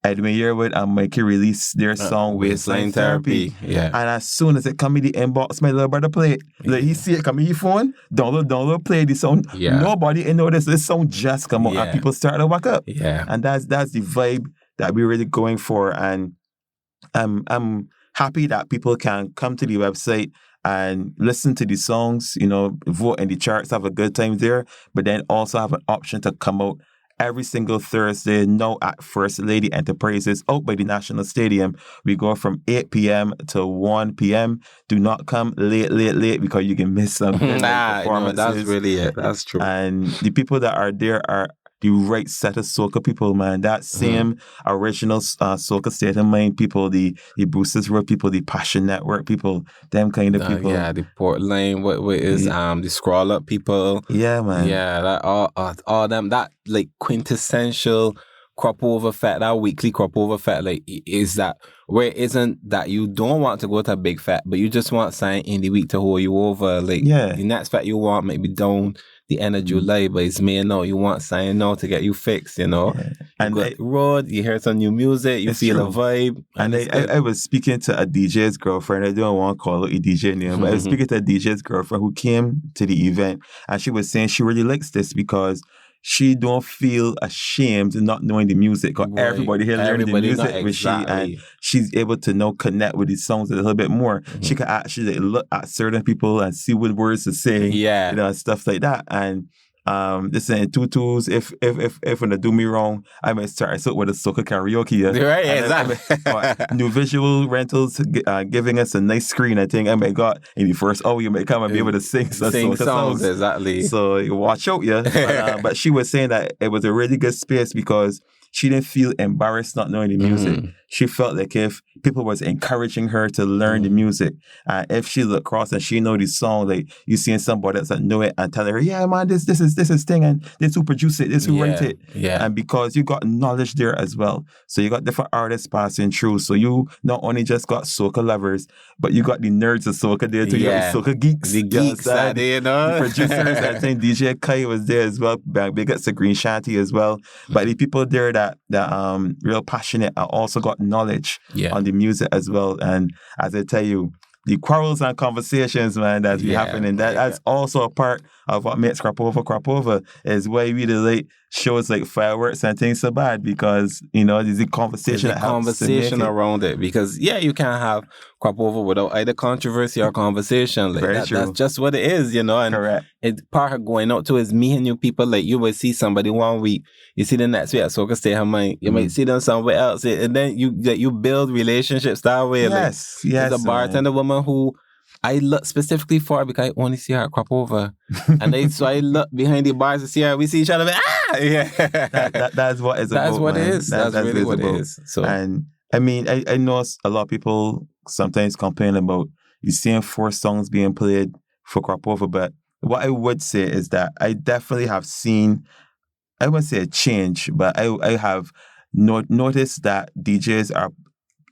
Edwin Yearwood and Mikey released their song Waistline Therapy. And as soon as it come in the inbox, my little brother play it. Like, he see it come in his phone, download, play the song. Nobody noticed this song just come out, and people start to wake up. And that's the vibe that we're really going for. And I'm happy that people can come to the website and listen to the songs, vote in the charts, have a good time there, but then also have an option to come out every single Thursday now at First Lady Enterprises out by the National Stadium. We go from 8 p.m. to 1 p.m. Do not come late because you can miss some performances. That's really it. That's true. And the people that are there are the right set of soca people, man. That same original soca state of mind people, the Boosters Road people, the Passion Network people, them kind of people. Yeah, the Port Lane, what is the Scroll Up people. Yeah, man. Yeah, that all them, that like quintessential crop over fat, that weekly crop over fat, like is that where it isn't that you don't want to go to a big fat, but you just want something in the week to hold you over. Like the next fat you want maybe down the end of July, but it's May now. You want something now to get you fixed, Yeah. And you go road, you hear some new music, you feel a vibe. And I was speaking to a DJ's girlfriend. I don't want to call her a DJ name, but I was speaking to a DJ's girlfriend who came to the event, and she was saying she really likes this because she don't feel ashamed not knowing the music, because everybody here learning the music with she, and she's able to now connect with these songs a little bit more. She can actually look at certain people and see what words to say, and stuff like that. And this is tutus. If when do me wrong, I might start out with a soca karaoke. Right, exactly. New visual rentals giving us a nice screen. I think I might got in the first hour you might come and be able to sing songs. Exactly. So you watch out, but she was saying that it was a really good space because she didn't feel embarrassed not knowing the music. She felt like if people was encouraging her to learn the music, if she looked across and she know the song, like you seeing somebody else that know it and tell her, yeah, man, this is thing, and this who produce it, this who write it. Yeah. And because you got knowledge there as well. So you got different artists passing through. So you not only just got soca lovers, but you got the nerds of soca there too. You got the soca geeks. The geeks that day, The producers, I think DJ Kai was there as well. Big ups to Green Shanty as well. But the people there that real passionate and also got knowledge on the music as well. And as I tell you, the quarrels and conversations, man, that be happening, that's also a part of what makes Crop Over is why we like shows like Fireworks and things so bad, because there's a conversation that helps to make it. Around it, because you can't have Crop Over without either controversy or conversation. Like Very true. That's just what it is, and correct. It's part of going out to is meeting new people. Like you will see somebody one week, you see the next week at Soca Stage, you might see them somewhere else, and then you build relationships that way. Yes, There's a bartender woman who I look specifically for because I only see her at Crop Over. And so I look behind the bars to see her. We see each other, that's what it's about. That's what it is. That's really what it is. So, and I mean, I know a lot of people sometimes complain about you seeing 4 songs being played for Crop Over, but what I would say is that I definitely have seen, I wouldn't say a change, but I have noticed that DJs are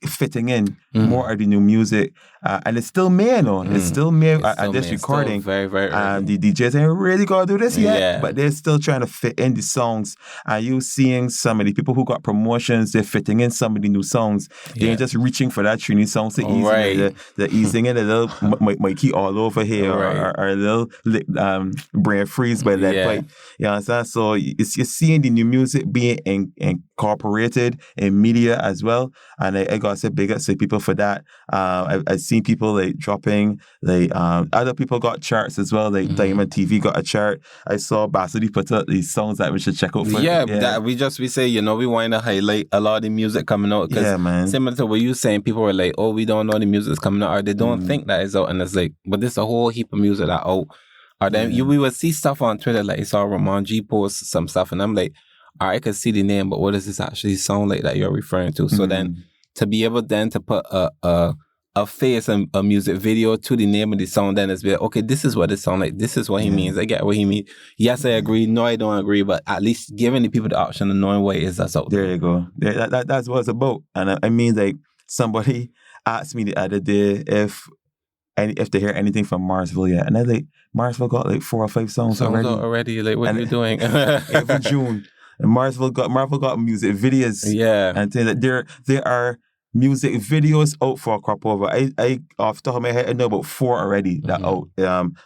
fitting in more of the new music, and it's still me, it's still me at this recording. Very, very early. The DJs ain't really gonna do this yet, but they're still trying to fit in the songs. And you seeing some of the people who got promotions, they're fitting in some of the new songs. They ain't just reaching for that Trini song to ease the easing in a little Mikey all over here, or a little brain freeze by that pipe. You understand? So you're seeing the new music being incorporated in media as well, and I gotta say big ups to people for that. I've seen people like dropping, like other people got charts as well, like Diamond TV got a chart. I saw Basody put up these songs that we should check out for. That we say, we want to highlight a lot of the music coming out, because similar to what you saying, people were like, oh, we don't know the music's coming out, or they don't think that is out, and it's like, but there's a whole heap of music that out. Or then we would see stuff on Twitter, like I saw Ramon G post some stuff, and I'm like, all right, I could see the name, but what does this actually sound like that you're referring to? So then to be able then to put a face and a music video to the name of the song, then it's like, okay, this is what it sounds like. This is what he means. I get what he means. Yes, I agree. No, I don't agree. But at least giving the people the option of knowing what it is that's out there. There you go. That's what it's about. And I mean, like, somebody asked me the other day if they hear anything from Marsville yet. And I like, Marsville got like 4 or 5 songs already. Like, what are you doing? Every June. And Marsville got music videos. Yeah. And there are music videos out for Crop Over. I off the top of my head, I know about 4 already that out.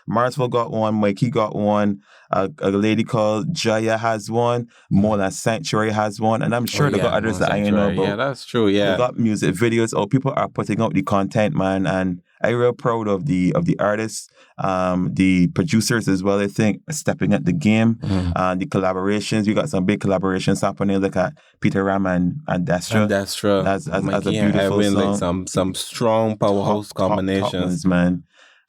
Marsville got one, Mikey got one, a lady called Jaya has one, Mola Sanctuary has one, and I'm sure they got others that I ain't know about. Yeah, that's true. Yeah, they got music videos out. People are putting out the content, man, and I'm real proud of the artists, the producers as well. I think stepping up the game, the collaborations. You got some big collaborations happening. Look at Peter Ram and Destra. As a beautiful song. Like some strong powerhouse combinations, top man.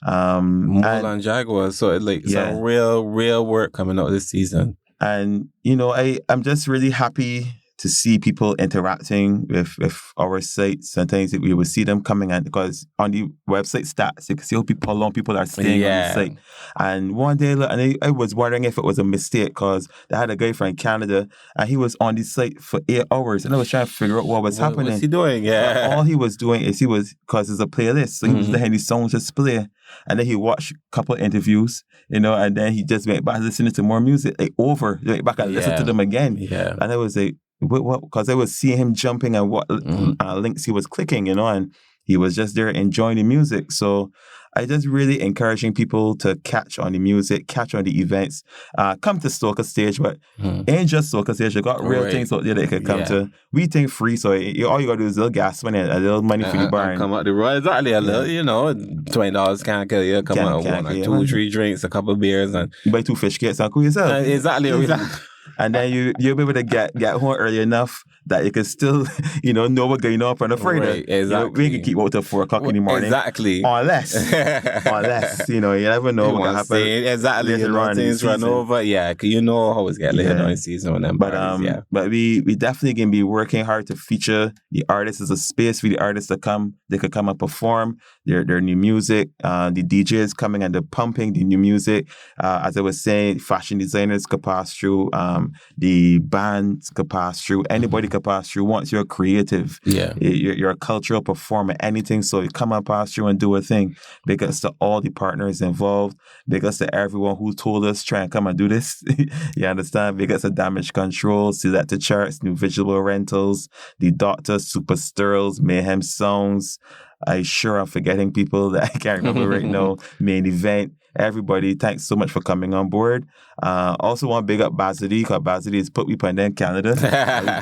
Mola and Jaguar. So like some real work coming out this season. And I'm just really happy to see people interacting with our site. Sometimes we will see them coming in because on the website stats, you can see how long people are staying on the site. And one day, and I was wondering if it was a mistake because they had a guy from Canada and he was on the site for 8 hours. And I was trying to figure out what was happening. What's he doing? Yeah. All he was doing is because it's a playlist. So he was letting these songs just play. And then he watched a couple of interviews, and then he just went back listening to more music, went back and listened to them again. Yeah. And I was like, what? Because I was seeing him jumping and what links he was clicking, and he was just there enjoying the music. So I just really encouraging people to catch on the music, catch on the events, come to Soca Stage, but ain't just Soca Stage. You got real things out there that you can come to. We think free, so all you got to do is a little gas money, a little money for the bar. Come out the road, exactly. A little, $20 can't kill you. Come out, one, 2 or 3 drinks, a couple of beers, and you buy 2 fish cakes and cool yourself. Exactly. And then you'll be able to get home early enough that you can still, know what's going on on a Friday. Right, exactly. We can keep out till 4 o'clock in the morning. Exactly. Unless, you never know what can happen. Exactly. Things run over. Yeah, because you know how it's get later on in season with them parties, But we definitely can be working hard to feature the artists as a space for the artists to come. They could come and perform their new music. The DJs coming and they're pumping the new music. As I was saying, fashion designers could pass through. The bands could pass through. Anybody could pass through. Once you're creative, you're a cultural performer, anything. So you come and pass through and do a thing. Big ups to all the partners involved. Big ups to everyone who told us try and come and do this. You understand? Big ups to Damage Control, Select Charts, New Visual Rentals, The Doctor, Super Stirls, Mayhem Songs. I'm forgetting people that I can't remember right now. Main Event. Everybody, thanks so much for coming on board. Also want to big up Basity, because Basity is put we put in Canada.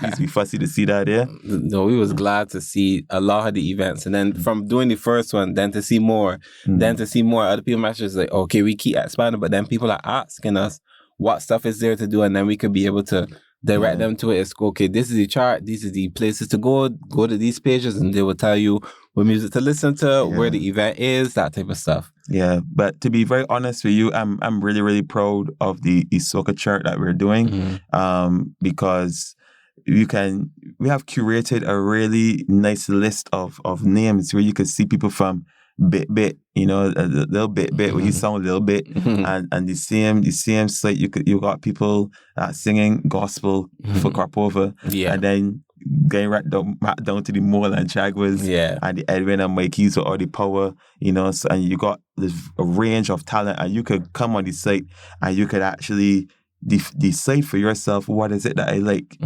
Please be fussy to see that there. No, we was glad to see a lot of the events. And then from doing the first one, then to see more, other people messages like, okay, we keep expanding, but then people are asking us what stuff is there to do, and then we could be able to direct them to it. It's okay, this is the chart, these are the places to go to these pages, and they will tell you what music to listen to, where the event is, that type of stuff. Yeah, but to be very honest with you, I'm really, really proud of the Soca Chart that we're doing, because we have curated a really nice list of names where you can see people from bit, a little bit, when you sound a little bit, and the same site you got people singing gospel for Karpova, and then going right down to the Mola and Jaguars, and the Edwin and Mikey's with all the power, so, and you got a range of talent, and you could come on the site and you could actually decide for yourself what is it that I like,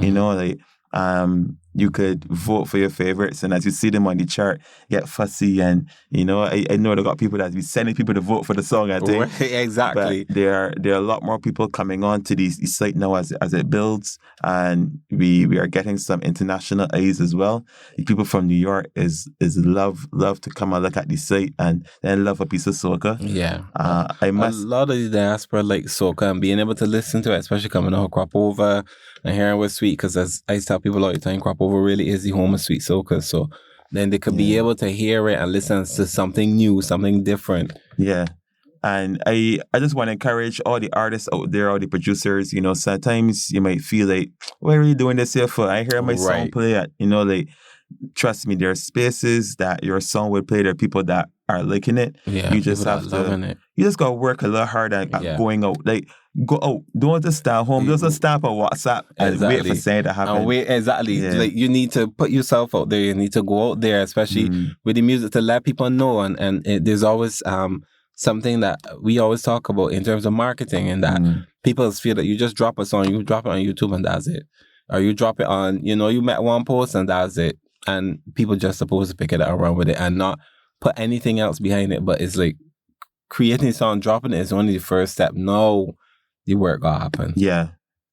you could vote for your favorites, and as you see them on the chart, get fussy, and I know they got people that be sending people to vote for the song, I think. Exactly. But there are a lot more people coming on to the site now as it builds, and we are getting some international eyes as well. The people from New York is love to come and look at the site and then love a piece of soca. Yeah. A lot of the diaspora like soca, and being able to listen to it, especially coming out of Crop Over and hearing what's sweet, because as I tell people all the time, Crop Over really is the home of sweet soca. So then they could be able to hear it and listen to something new, something different. Yeah. And I just want to encourage all the artists out there, all the producers, sometimes you might feel like, what are you doing this here for? I hear my song play at, trust me, there are spaces that your song will play. There are people that are liking it. Yeah, you just have to, you just got to work a lot harder at going out. Like, go out. Don't just stay home. Just stop on WhatsApp and wait for something to happen. Like, you need to put yourself out there. You need to go out there, especially with the music, to let people know. And there's always something that we always talk about in terms of marketing, and that people feel that you just drop a song, you drop it on YouTube and that's it. Or you drop it on, you met one post and that's it. and people just supposed to pick it up and run with it and not put anything else behind it. But it's like creating a song, dropping it is only the first step. No, the work gotta happen. Yeah.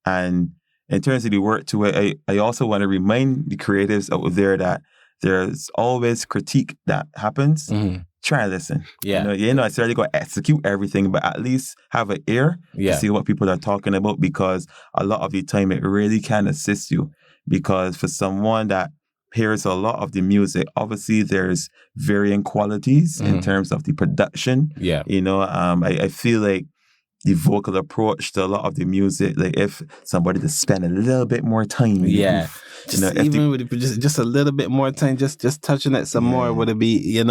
And in terms of the work to it, I also want to remind the creatives out there that there's always critique that happens. Mm-hmm. Try and listen. Yeah. You're not necessarily going to execute everything, but at least have an ear to see what people are talking about, because a lot of the time it really can assist you. Because for someone that hears a lot of the music, obviously there's varying qualities in terms of the production. Yeah. I feel like the vocal approach to a lot of the music, like if somebody to spend a little bit more time, just a little bit more time, just touching it some more, would it be,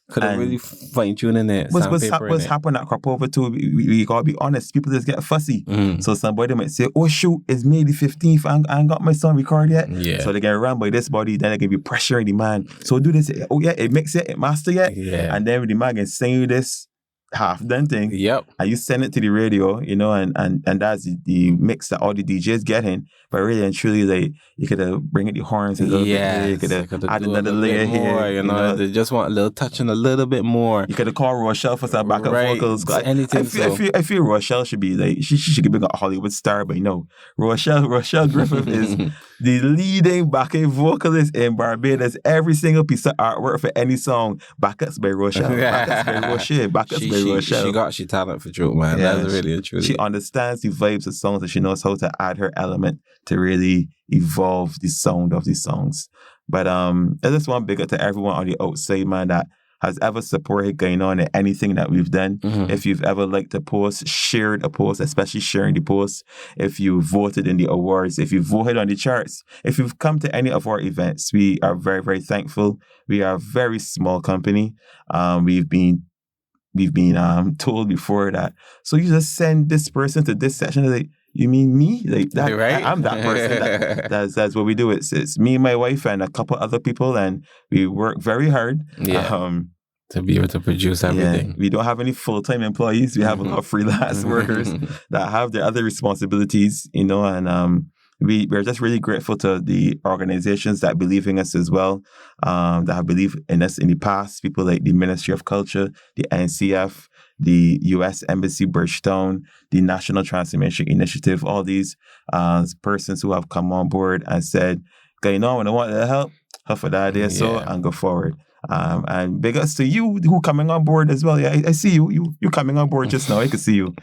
could have really fine tuning it. What's happened at crop over too? We gotta be honest. People just get fussy. So somebody might say, "Oh shoot, it's May the 15th. I ain't got my song recorded yet." Yeah. So they get run by this body. Then they can be pressuring the man. So do this. Oh yeah, it mix it master yet. Yeah. And then the man can send you this half done thing. Yep. And you send it to the radio, and that's the mix that all the DJs getting. But really and truly, like, you could bring it the horns a little bit here. You could add another layer here. They just want a little touching a little bit more. You could have called Rochelle for some backup vocals. Anything. I feel Rochelle should be like, she should be a Hollywood star, but Rochelle Griffith is the leading backup vocalist in Barbados. Every single piece of artwork for any song, backups by Rochelle. Backups by Rochelle. Backups by Rochelle. She talent for truth, man. Yeah, That's really a truth. She understands the vibes of songs, and she knows how to add her element to really evolve the sound of these songs. But I just want to big up to everyone on the outside, man, that has ever supported Gine On in anything that we've done. If you've ever liked a post, shared a post, especially sharing the post, if you voted in the awards, if you voted on the charts, if you've come to any of our events, we are very, very thankful. We are a very small company. We've been told before that, so you just send this person to this section. Like, you mean me? Like that? Right? I'm that person. That's what we do. It's me, my wife, and a couple other people, and we work very hard. To be able to produce everything. Yeah. We don't have any full-time employees. We have a lot of freelance workers that have their other responsibilities, and we're just really grateful to the organizations that believe in us as well, that have believed in us in the past. People like the Ministry of Culture, the NCF, the U.S. Embassy Bridgetown, the National Transformation Initiative, all these persons who have come on board and said, "Gine On, when I want the help for that idea, so and go forward." And big ups to you who coming on board as well. Yeah, I see you. You coming on board just now. I can see you.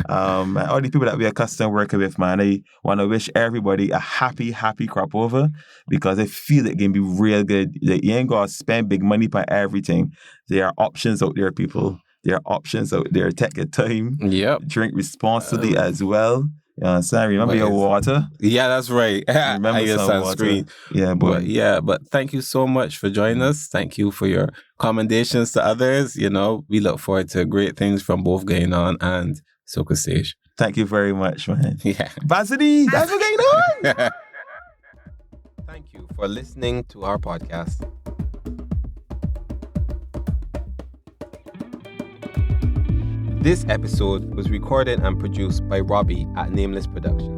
All the people that we are accustomed working with, man. I want to wish everybody a happy crop over, because I feel it can be real good. Like, you ain't gonna spend big money on everything. There are options out there, people. There are options out there. Take your time. Yep. Drink responsibly as well. Remember your water. Yeah, that's right. Remember your sunscreen. Yeah, boy. But thank you so much for joining us. Thank you for your commendations to others. We look forward to great things from both Gine On and Soca Stage. Thank you very much, man. Yeah. Basity, that's what Gine On. Thank you for listening to our podcast. This episode was recorded and produced by Robbie at Nameless Productions.